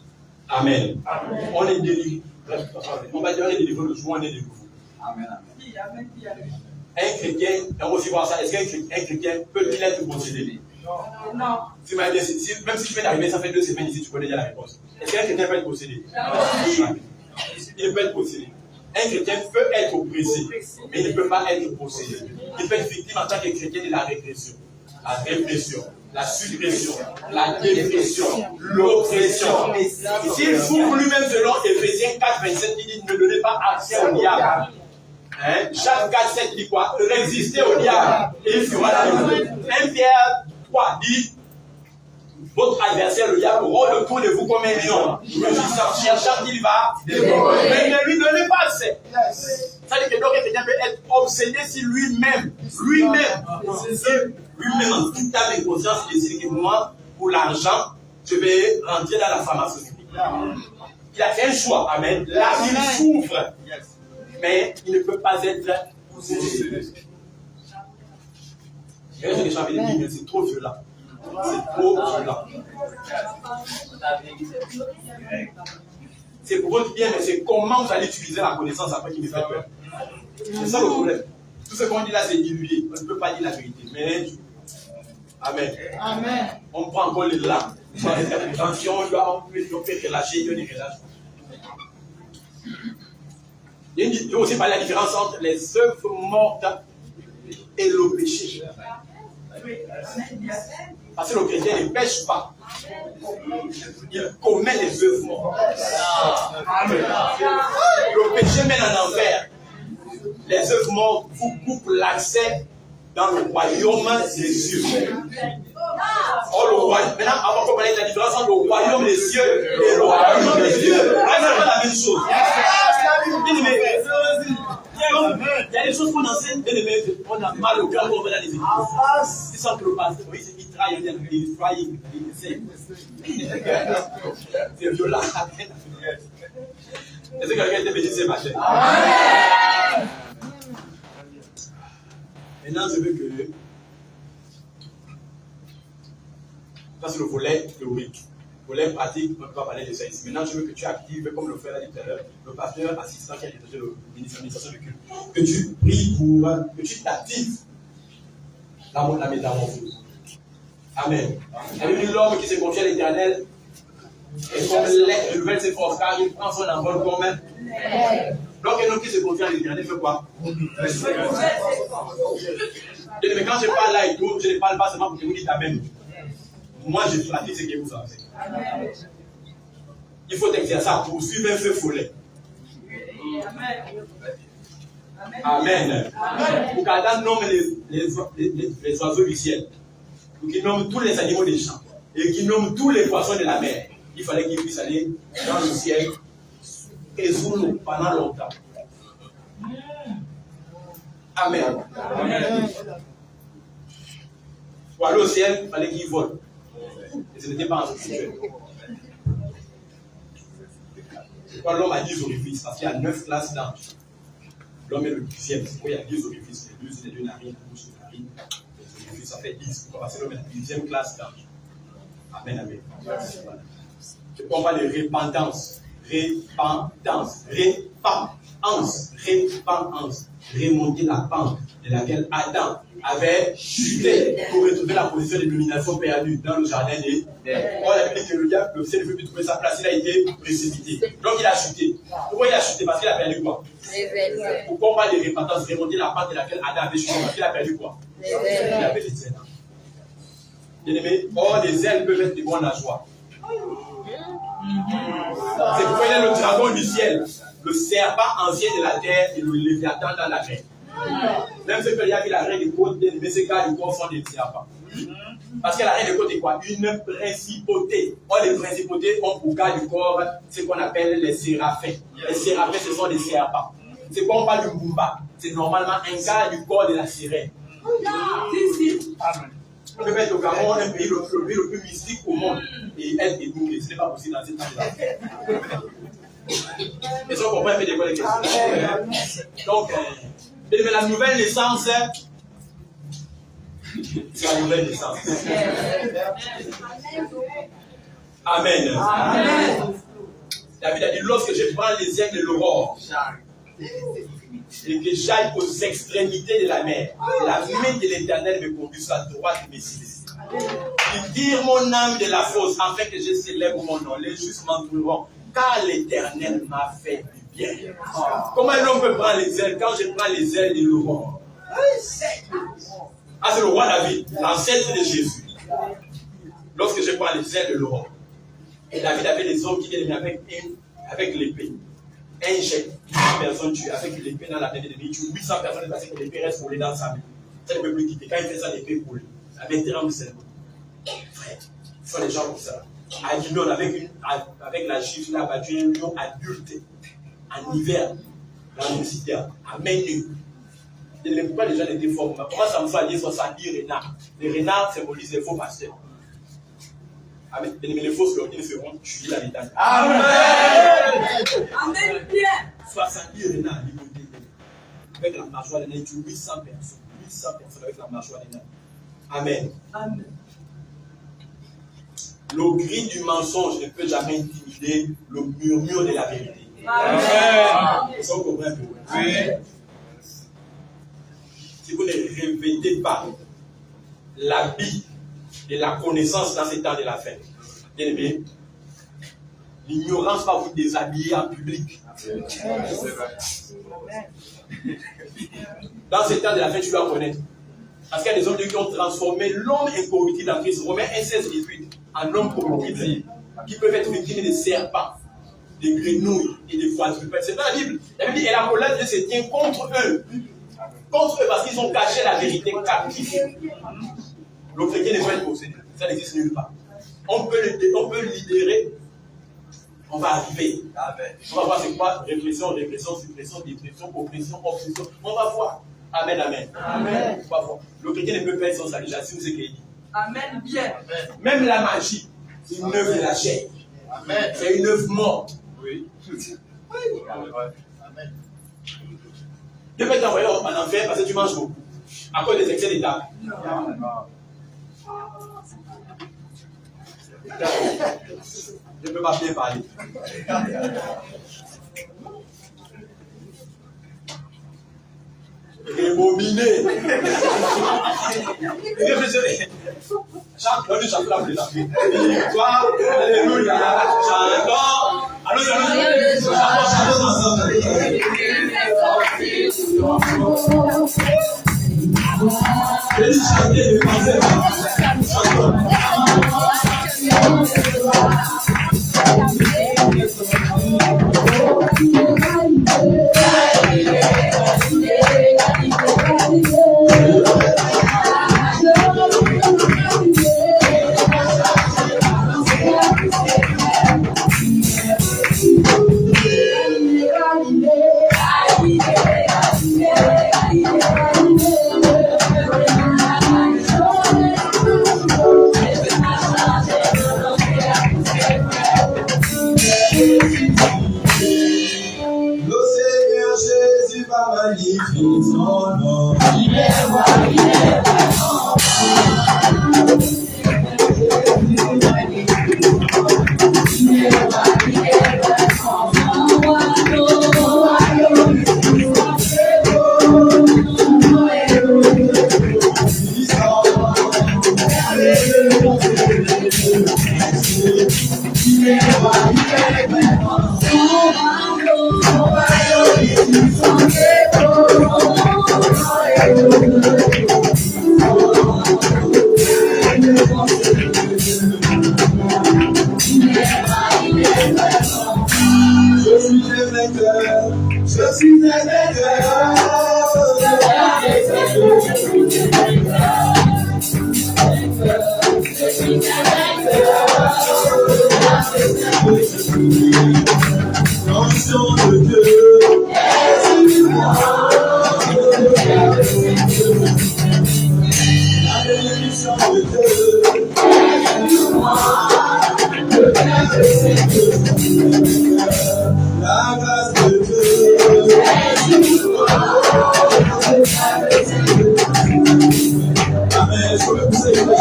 A: Amen. Amen. On est délivré. On va dire on est délivré le jour où on est délivré. Amen. Un chrétien, on va aussi voir ça. Est-ce qu'un chrétien peut-il être possédé? Non. Même si tu viens d'arriver, ça fait 2 semaines ici, tu connais déjà la réponse. Est-ce qu'un chrétien peut être possédé? Non. Il peut être possédé. Un chrétien peut être oppressé, mais il ne peut pas être possédé. Il peut être victime en tant que chrétien de la régression, la répression, la suppression, la dépression, l'oppression. S'il souffre lui-même selon Éphésiens 4, 27, il dit ne donnez pas accès au diable. Hein? Jacques 4, 7 dit quoi? Résistez au diable et il fera la vie. 1 Pierre 3 dit votre adversaire, le diable, rôde autour de vous comme un lion. Rugissant, cherchant qu'il va dévorer. Mais ne lui donnez pas accès. Ça veut dire que donc quelqu'un peut être obsédé si lui-même, en toute âme et conscience, décide que moi, pour l'argent, je vais rentrer dans la pharmaceutique. Il a fait un choix, amen. Là, il souffre. Mais il ne peut pas être possédé. C'est trop violent. C'est trop violent. C'est pour votre bien, mais c'est comment vous allez utiliser la connaissance après qui me fait peur. C'est ça le problème. Tout ce qu'on dit là, c'est dilué. On ne peut pas dire la vérité. Mais, amen. Amen. On prend encore les larmes. Attention, on peut relâcher, on y relâche. Il faut aussi parler de la différence entre les œuvres mortes et le péché. Parce que le chrétien ne pêche pas. Il commet les œuvres mortes. Le péché mène en enfer. Les œuvres mortes vous coupent l'accès dans le royaume des cieux. Oh, le royaume. Maintenant, avant qu'on parle de la différence entre le royaume des cieux et le royaume des dieux, c'est pas la même chose. Il y a des choses qu'on enseigne, on a mal au cœur quand on va dans les églises. Ils sentent que le pasteur, il travaille, il essaie. C'est violent. Est-ce que quelqu'un était béni ce matin? Maintenant, je veux que. Ça, c'est le volet théorique. Le volet pratique, on ne peut pas parler de ça ici. Maintenant, je veux que tu actives, comme le frère l'a dit tout à l'heure, le pasteur assistant qui a dirigé l'administration de culte. Que tu pries pour, que tu t'actives la métamorphose. Amen. Et l'homme qui se confie à l'Éternel est comme l'air de nouvelle ses forces, car il prend son envol comme un. Donc, un homme qui se confie à l'Éternel fait quoi? Mais quand je parle là et tout, je ne parle pas seulement pour que vous dites Amen. Moi, je pratique ce que vous savez. Il faut exercer à poursuivre un feu follet. Amen. Pour qu'Adam nomme les oiseaux du ciel, pour qu'il nomme tous les animaux des champs, et qu'il nomme tous les poissons de la mer, il fallait qu'il puisse aller dans le ciel et sous l'eau pendant longtemps. Amen. Pour aller au ciel, il fallait qu'il vole. Et ce n'était pas en spirituel. Pourquoi l'homme a 10 orifices? Parce qu'il y a 9 classes d'anges. L'homme est le 10e. C'est pourquoi il y a 10 orifices. Les deux narines, la bouche, les narines. Les orifices, ça fait 10. Pourquoi? Parce que l'homme est la 10e classe d'anges. Amen, amen. Voilà. C'est pourquoi on parle de repentance. Repentance. Repentance. Repentance. Remonter la pente de laquelle Adam avait chuté pour retrouver la position de domination perdue dans le jardin d'Éden. Or, la Bible dit que le diable, le ciel ne veut plus trouver sa place, il a été précipité. Donc il a chuté. Pourquoi il a chuté? Parce qu'il a perdu quoi? Pourquoi on parle de repentance? Remonter la pente de laquelle Adam avait chuté? Parce qu'il a perdu quoi? Il avait des ailes. Bien aimé, or les ailes peuvent être des bonnes à joie. C'est pourquoi il y a le dragon du ciel, le serpent ancien de la terre et le léviathan dans la mer. Même ceux qui ont vu la reine des côtes, mais ces gars du corps sont des serpents. Parce que la reine des côtes est quoi? Une principauté. Or, les principautés ont pour gars du corps ce qu'on appelle les séraphins. Les séraphins, ce sont des serpents. C'est quoi on parle du Mumba? C'est normalement un gars du corps de la sirène. On peut mettre au Gabon un pays le plus mystique au monde. Et elle est doublée. Ce n'est pas possible dans cette temps-là. Et ça, on comprend un peu de quoi les questions. Donc, mais la nouvelle naissance, c'est la nouvelle naissance. Amen. Amen. David a dit, lorsque je prends les ailes de l'aurore et que j'aille aux extrémités de la mer, la main de l'Éternel me conduit à droite de mes cieux. Il tire mon âme de la fosse afin que je célèbre mon nom. Les justes m'entoureront, car l'Éternel m'a fait du bien. Comment l'homme peut prendre les ailes? Quand je prends les ailes de l'aurore. Ah, c'est le roi David, l'ancêtre de Jésus. Lorsque je prends les ailes de l'aurore. Et David avait des hommes qui viennent avec l'épée. Un jet, 800 personnes tuées avec l'épée dans la main de l'ennemi. 800 personnes parce que l'épée reste collée dans sa main. Ça ne peut plus quitter. Quand il fait ça, l'épée coule. La main terre en cerveau. Frère, il faut les gens comme ça. À Lyon, avec la gifle, il a battu un lion adulte en hiver dans une cité à main nue. Et pourquoi les gens étaient forts? Comment ça me fait dire 70 renards? Les renards symbolisent les faux pasteurs. Mais les fausses lorgnines feront tuer la l'état. Amen! Amen! 70 renards, avec la mâchoire des nains, tu 800 personnes. 800 personnes avec la mâchoire des nains. Amen. Amen. Le cri du mensonge ne peut jamais intimider le murmure de la vérité. Amen. Ça, vous comprenez un peu? Oui. Si vous ne revêtez pas l'habit de la connaissance dans ces temps de la fin, bien aimé, l'ignorance va vous déshabiller en public. Dans ces temps de la fin, tu dois connaître. Parce qu'il y a des hommes qui ont transformé l'homme incorruptible en Christ. Romains 1,16-18 en homme corruptible, qui peuvent être victimes de serpents, de grenouilles et de quadrupèdes. C'est dans la Bible. La Bible dit, et la colère de Dieu se tient contre eux. Contre eux parce qu'ils ont caché la vérité captive. Le chrétien ne peut être possédé. Ça n'existe nulle part. On peut libérer. On va arriver. On va voir c'est quoi répression, suppression, dépression, oppression, obsession. On va voir. Amen, amen. Amen. On va voir. Le chrétien ne peut pas être sans salut. J'assume ce qu'il dit. Amen, bien. Même la magie, c'est une œuvre de la chair. Amen. C'est une œuvre morte. Oui. Amen. Dieu peut t'envoyer en enfer parce que tu manges beaucoup. À cause des excès d'état. Je ne peux pas bien parler. Rémominer. Chante, chante la plus. Victoire, alléluia. Chantons. Allons, chantons ensemble. Venez chanter, ne pensez pas. non, non.
E: Il est roi, il est vraiment roi. Il est roi, il est vraiment roi.
A: Je suis un vainqueur. L'onction de Dieu. La bénédiction de Dieu. La grâce de Dieu. Amen. Je peux pousser une chose.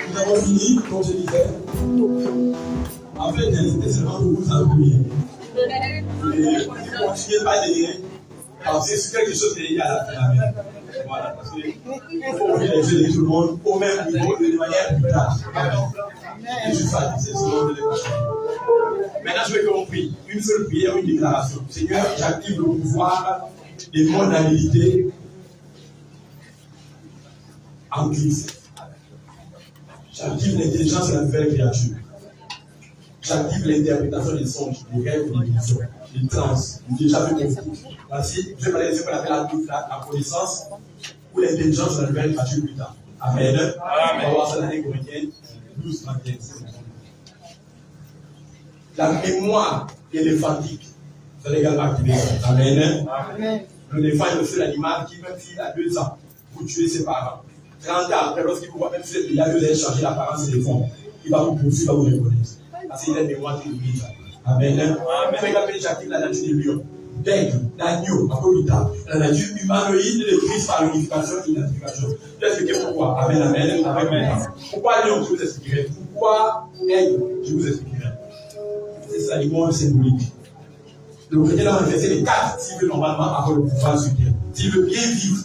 A: Nous avons fini, comme je disais. En fait, c'était seulement pour vous appuyer. Et continuez pas derrière. Alors, c'est quelque chose qui est lié à la fin. Voilà, parce qu'il faut ouvrir les yeux de tout le monde au même niveau et de manière plus tard. Et juste ça, c'est ce que je voulais. Maintenant, je veux que l'on prie. Une seule prière, une déclaration. Seigneur, j'active le pouvoir des modalités en Christ. J'active l'intelligence de la nouvelle créature. J'active l'interprétation des songes, des rêves, des visions, des trans. J'ai déjà vu mon fou. Voici, je vais parler de ce qu'on appelle la connaissance ou l'intelligence de la nouvelle créature plus tard. Amen. Amen. On va voir ça dans les Corinthiens 12, 31. La mémoire éléphantique, ça va également activer ça. Amen. Amen. Le défunt est le seul animal qui, même s'il a 2 ans, pour tuer ses parents, 30 ans après, lorsqu'il vous voit, même s'il y a 2 ans, changer l'apparence des fonds, il va vous poursuivre, il va vous reconnaître. Parce qu'il a une mémoire qui oublie ça. Amen. Amen. J'active la nature des lions, d'aigle, d'agneau, la nature humanoïde de Christ par l'unification et l'identification. Je vais expliquer pourquoi. Amen. Amen. Amen. Pourquoi lion, je vous expliquerai. Pourquoi aigle, je vous expliquerai. C'est ça, du monde symbolique. Le chrétien a manifesté les 4 s'il veut normalement avoir le pouvoir sur terre. S'il veut bien vivre,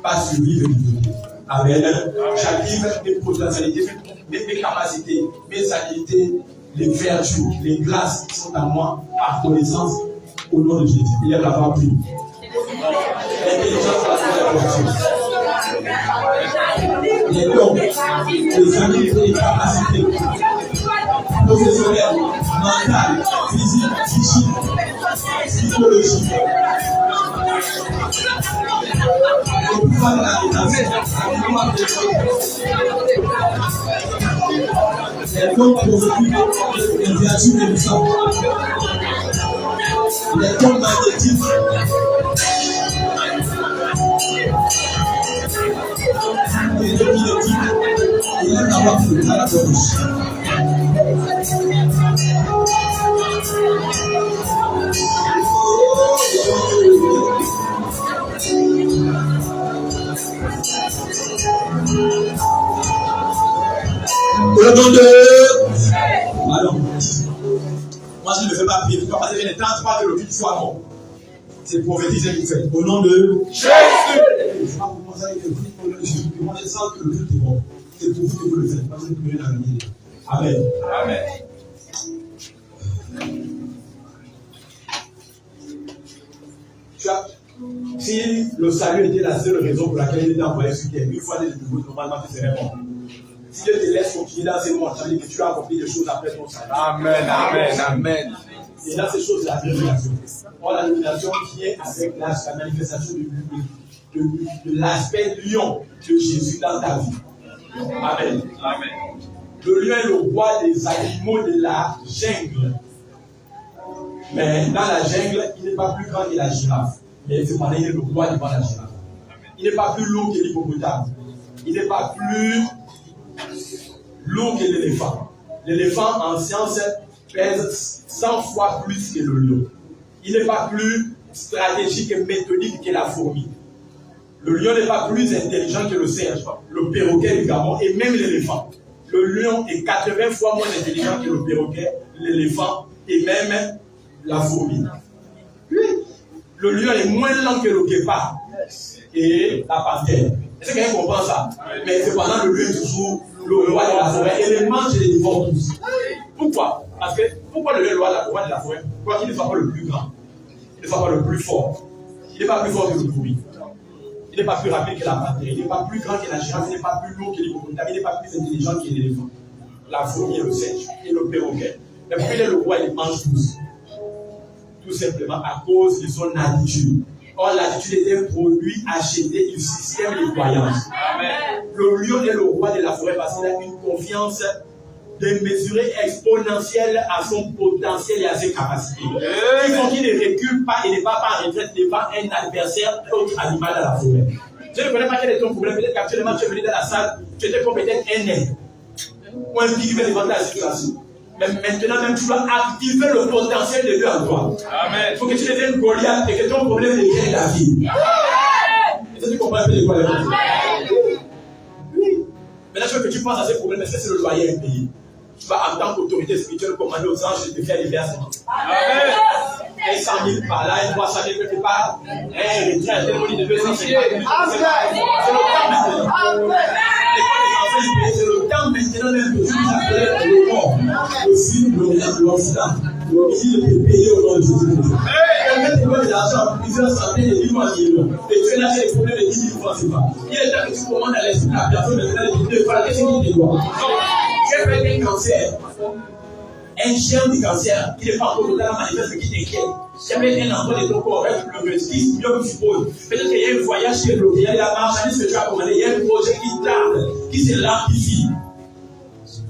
A: pas survivre et vivre. Amen. J'active mes potentialités, mes capacités, mes habilités, les vertus, les grâces qui sont à moi par connaissance au nom de Jésus. Il est là-bas pris. L'intelligence de la vertu. Les dons, les habilités, les capacités professionnelles, mentales, physiques, psychiques, psychologiques. Le pouvoir de la les dons positifs, les vertus de l'histoire, les dons magnétiques, les dons kinétiques, et même d'avoir plus à la bouche. Au nom de... Alors, moi je ne fais pas prier, parce que je ne tente pas que le culte soit bon. C'est prophétiser que vous faites. Au nom de Jésus. Je ne vais pas vous commencer avec le culte au nom de Jésus. Je sens que le culte est bon. C'est pour vous que vous le faites. Parce que vous pouvez l'amener. Amen. Amen. Si le salut était la seule raison pour laquelle il était envoyé sur terre, une fois de nouveau, normalement, tu serais bon. Si Dieu te laisse continuer dans ces mondes, ça veut dire que tu as accompli des choses après ton salut. Amen, amen, amen. Et dans ces choses, c'est la révélation. Or, la révélation vient avec la manifestation de l'aspect lion de Jésus dans ta vie. Amen. Amen. Le lion est le roi des animaux de la jungle. Mais dans la jungle, il n'est pas plus grand que la girafe. Mais cependant, il est le roi devant la girafe. Il n'est pas plus long que l'hippopotame. Il n'est pas plus long que l'éléphant. L'éléphant en science pèse 100 fois plus que le lion. Il n'est pas plus stratégique et méthodique que la fourmi. Le lion n'est pas plus intelligent que le singe, le perroquet, le Gabon et même l'éléphant. Le lion est 80 fois moins intelligent que le perroquet, l'éléphant et même la fourmi. Le lion est moins lent que le guépard et la panthère. Est-ce que quelqu'un comprend ça? Mais cependant, le lion est toujours le roi de la forêt et les mange et les dévore tous. Pourquoi? Parce que pourquoi le lion est le roi de la forêt? Pourquoi qu'il ne soit pas le plus grand? Il ne soit pas le plus fort. Il n'est pas plus fort que le pourri. Il n'est pas plus rapide que la panthère. Il n'est pas plus grand que la girafe. Il n'est pas plus lourd que l'hippopotame. Il n'est pas plus intelligent que l'éléphant. La fourmi et le singe et le perroquet. Mais puis il est le roi, il mange tous. Tout simplement à cause de son attitude. Or, l'attitude est un produit acheté du système de croyance. Le lion est le roi de la forêt parce qu'il a une confiance démesurée, exponentielle à son potentiel et à ses capacités. Il faut qu'il ne recule pas et ne va pas en retraite devant un adversaire, autre animal dans la forêt. Je ne connais pas quel est ton problème. Peut-être qu'actuellement tu es venu dans la salle, tu étais comme peut-être un nègre ou un pygmée devant la situation. Mais maintenant même tu dois activer le potentiel de Dieu en toi. Il faut que tu deviennes Goliath et que ton problème devienne la vie. Est-ce que tu comprends un peu de quoi? Oui. Maintenant je veux que tu penses à ces problèmes. Est-ce que c'est le loyer impayé? Tu vas en tant qu'autorité spirituelle commander aux anges de te faire des versements. Un 100 000 par là, un 300 000 quelque part, un retrait à téléphone de 250 000. C'est le temps maintenant. C'est le temps maintenant même que tu nous appelles le mort. Aussi, l'Orient de l'Occident. Il est payé au nom de Jésus. Quelqu'un te donne de l'argent, plusieurs centaines de millions de millions. Et tu es là, j'ai des problèmes de 10 000 francs, c'est pas. Il est temps que tu commandes à l'esprit de la personne, maintenant, de faire qu'est-ce qu'il te doit. Tu as fait un cancer. Un chien du cancer, qui n'est pas encore totalement manifeste, mais qui t'inquiète. Jamais un enfant de ton corps avec le risque, mieux que tu supposes. Peut-être qu'il y a un voyage qui est bloqué, il y a la marchandise que tu as commandé, il y a un projet qui tarde, qui se l'amplifie.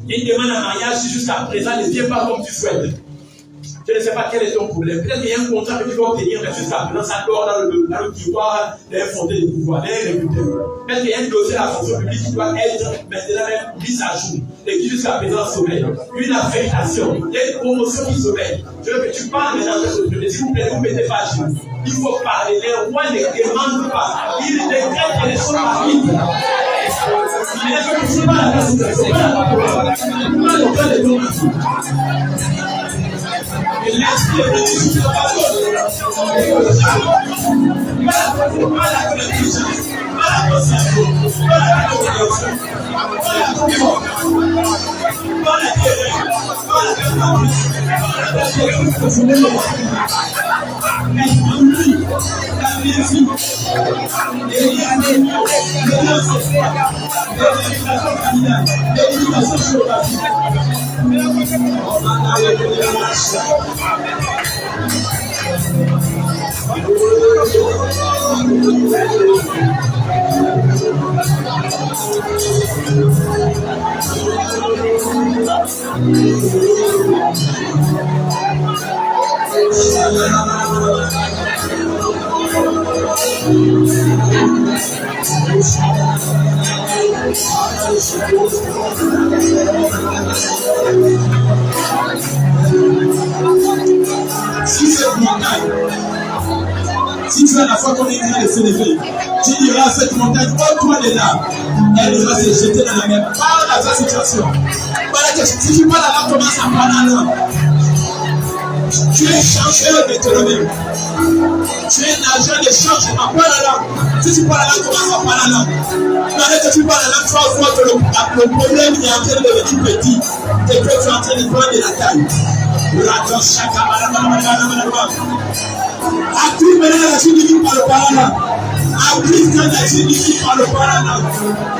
A: Il y a une demande en mariage qui jusqu'à présent ne vient pas comme tu souhaites. Je ne sais pas quel est ton problème. Peut-être qu'il y a un contrat que tu dois obtenir, mais jusqu'à présent, ça dort dans le tiroir d'un fondé de pouvoir, d'un réputé. Peut-être qu'il y a un dossier à la fonction publique qui doit être maintenant même mis à jour. Et qui jusqu'à présent sommeille. Une affectation. Il y a une promotion qui sommeille. Je veux que tu parles maintenant de s'il vous plaît, ne vous mettez pas à genoux. Il faut parler. Les rois ne demandent pas. Ils décrètent que les choses arrivent. Il est que tu parles à la situation. Parle au cœur de ton enfant. Et l'esprit est venu sur la parole. Pas la connaissance. Pas la conscience. Pas la compréhension. Pas la confiance. Pas la guerre. Pas la performance. La médecine. L'éducation familiale. L'éducation géographique. Si cette montagne, si tu as la foi qu'on est en train de s'élever, tu diras à cette montagne, ôte-toi de là, elle va se jeter dans la mer. Parle à ta situation. Si tu parles à la commence à parler à l'homme. Tu es changeur de toi-même. Tu es un agent de changement. Parle à l'homme. Si tu parles à l'homme, commence à parler à l'homme. Pendant que tu parles à l'homme, tu vas voir que le problème est en train de devenir petit et que tu es en train de prendre de la taille. Active maintenant la Trinité par le parana. Active quand la Trinité par le parana.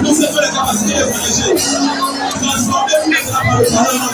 A: Nous sommes les capacités de voyager. Transformer plus par le parana.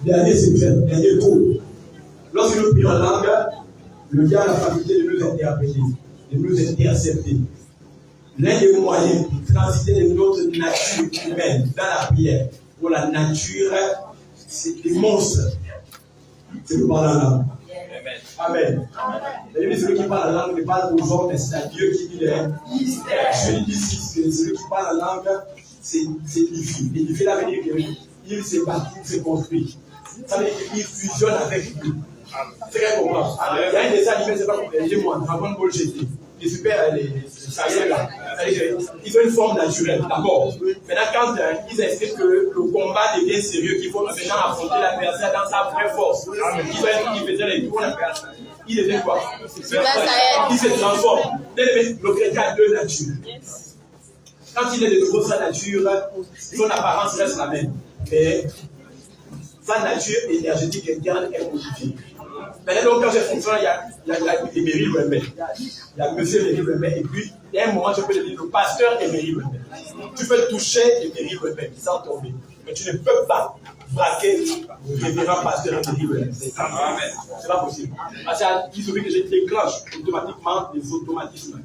A: Dernier secret, dernier coup. Lorsque nous prions en langue, le diable a la faculté de nous interpréter, de nous intercepter. L'un des moyens de transiter de notre nature humaine dans la prière, pour la nature, c'est des monstres. C'est le parler en langue. Amen. Amen. Celui qui parle en langue ne parle aux hommes, mais c'est à Dieu qui dit les mystères. Je dis ici que celui qui parle en langue, c'est édifié. Édifié, ça veut dire qu'il s'est bâti, il s'est construit. Ça veut dire qu'il fusionne avec lui. C'est vrai qu'on voit. Il y a un dessin animé, c'est pas pour les moi, Dragon Ball GT. Les super, les saiyans là. Ils ont une forme naturelle, d'abord. Maintenant, quand ils expliquent que le combat devient sérieux, qu'il faut maintenant affronter l'adversaire dans sa vraie force. Ils faisaient les tours, il devient quoi? Il se transforme. Le chrétien a deux natures. Quand il est de nouveau sa nature, son apparence reste la même. Mais sa nature énergétique interne est modifiée. Maintenant, donc, quand je fonctionne, il y a Emery Wembe. Il y a monsieur Emery Wembe. Et puis, il y a un moment, je peux le dire, le pasteur Emery Wembe. Tu peux toucher Emery Wembe sans tomber. Mais tu ne peux pas braquer le révérend pasteur Emery Wembe. C'est pas possible. Parce qu'il suffit que je déclenche automatiquement les automatismes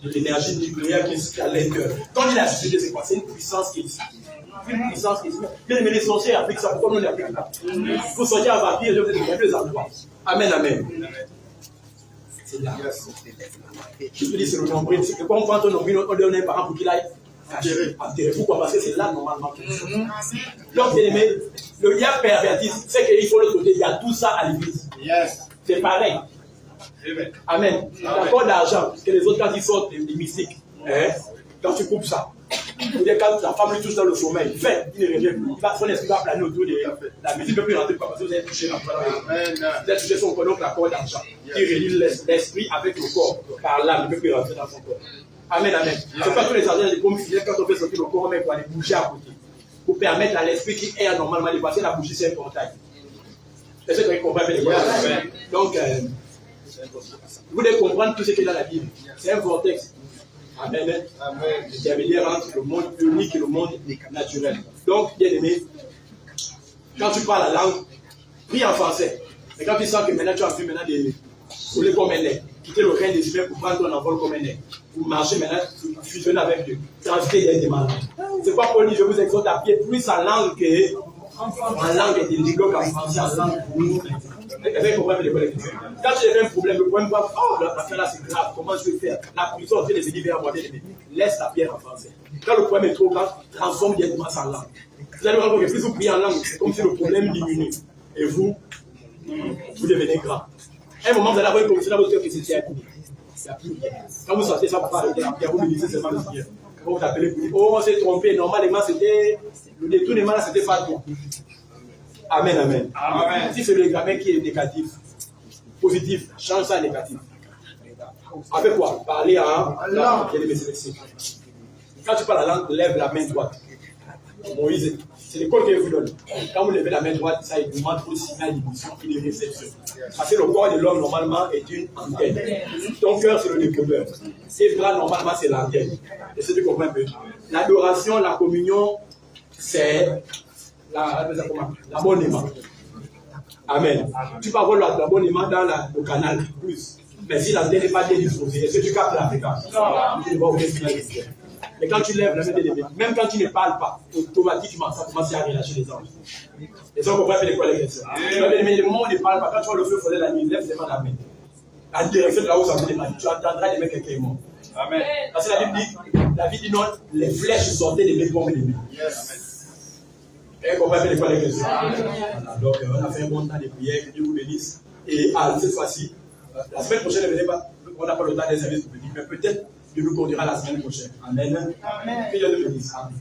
A: de l'énergie nucléaire qui est à l'intérieur. Quand il a suscité, c'est quoi? C'est une puissance qui est ici. Une puissance qui est ici. Mais les sorciers appliquent ça. Pourquoi nous l'appliquons pas? Il faut sortir un vampire et je vais vous les endroits. Amen, amen. C'est là. Je te dis, c'est le nombril. C'est que quand on prend ton nombril, on donne un parent pour qu'il aille enterrer. Pourquoi? Parce que c'est là normalement. Donc, bien aimé, le lien perverti, c'est qu'il faut le côté. Il y a tout ça à l'église. C'est pareil. Amen. D'accord d'argent, parce que les autres, quand ils sortent des mystiques, quand tu coupes ça, quand la femme lui touche dans le sommeil, il ne revient plus. Son esprit va planer autour de la musique, ne peut plus rentrer parce que vous avez touché la foi. Vous avez touché son corps, donc la corde d'argent. Il relie l'esprit avec le corps. Par là, il ne peut plus rentrer dans son corps. Amen, amen. C'est pas tous les argents des pommes fidèles, quand on fait sortir le corps, on met pour aller bouger à côté. Pour permettre à l'esprit qui est normalement de passer la bougie, c'est un contact. C'est ce que vous comprenez. Donc, vous devez comprendre tout ce qui est dans la Bible. C'est un vortex. Amen. Intermédiaire entre le monde unique et le monde naturel. Donc, bien aimé, quand tu parles la langue, prie en français. Mais quand tu sens que maintenant tu as vu maintenant des rouler comme un nez, quitter le règne des humains pour prendre ton envol comme un nez, pour marcher maintenant, fusionner avec Dieu, transiter des malades. C'est quoi Paul dit, je vous exhorte à pied plus en langue que en langue intelligible qu'en français, en langue pour nous. Quand tu as un problème, le problème va, oh, l'affaire là c'est grave, comment je vais faire? La prison est venue vers moi, laisse la pierre en français. Quand le problème est trop grave, transforme directement ça en langue. Vous allez voir que plus vous priez en langue, c'est comme si le problème diminue. Et vous devenez grand. À un moment, vous allez avoir une commission dans votre cœur que c'est terminé. Quand vous sortez ça pour parler de la pierre, vous bénissez seulement le Seigneur. Quand vous appelez pour dire, oh, on s'est trompé, normalement c'était, le détournement là, c'était pas toi. Amen, amen. Amen. Si c'est l'examen qui est négatif, positif, change ça à négatif. Avec quoi? Parler en langue. Quand tu parles la langue, lève la main droite. Moïse,
F: C'est l'école que vous donne. Quand vous levez la main droite, ça il demande au signal d'émission et de réception. Parce que le corps de l'homme, normalement, est une antenne. Ton cœur, c'est le décodeur. Ses bras, normalement, c'est l'antenne. Et c'est ce que tu comprends un peu. L'adoration, la communion, c'est l'abonnement. Amen. Tu peux avoir l'abonnement dans le canal plus. Mais si l'antenne n'est pas bien disposée, est-ce que tu captes la fréquence? Tu ne vas aucun signal de ciel. Mais quand tu lèves la main de l'ennemi, même quand tu ne parles pas, automatiquement, ça commence à relâcher les anges. Et ça, on comprend bien quoi les questions. Mais le moment où on ne parle pas, quand tu vois le feu follet la nuit, lève seulement la main. En direction de là où ça veut dire, tu entendras les mecs quelqu'un est mort. Amen. Parce que la Bible dit non, les flèches sortaient des mecs morts ennemis. Et on comprend bien quoi les questions. Donc, on a fait un bon temps de prière, que Dieu vous bénisse. Et cette fois-ci, la semaine prochaine, ne venez pas, on n'a pas le temps des services publics, mais peut-être Dieu nous conduira la semaine prochaine. Amen. Amen. Que Dieu nous bénisse. Amen.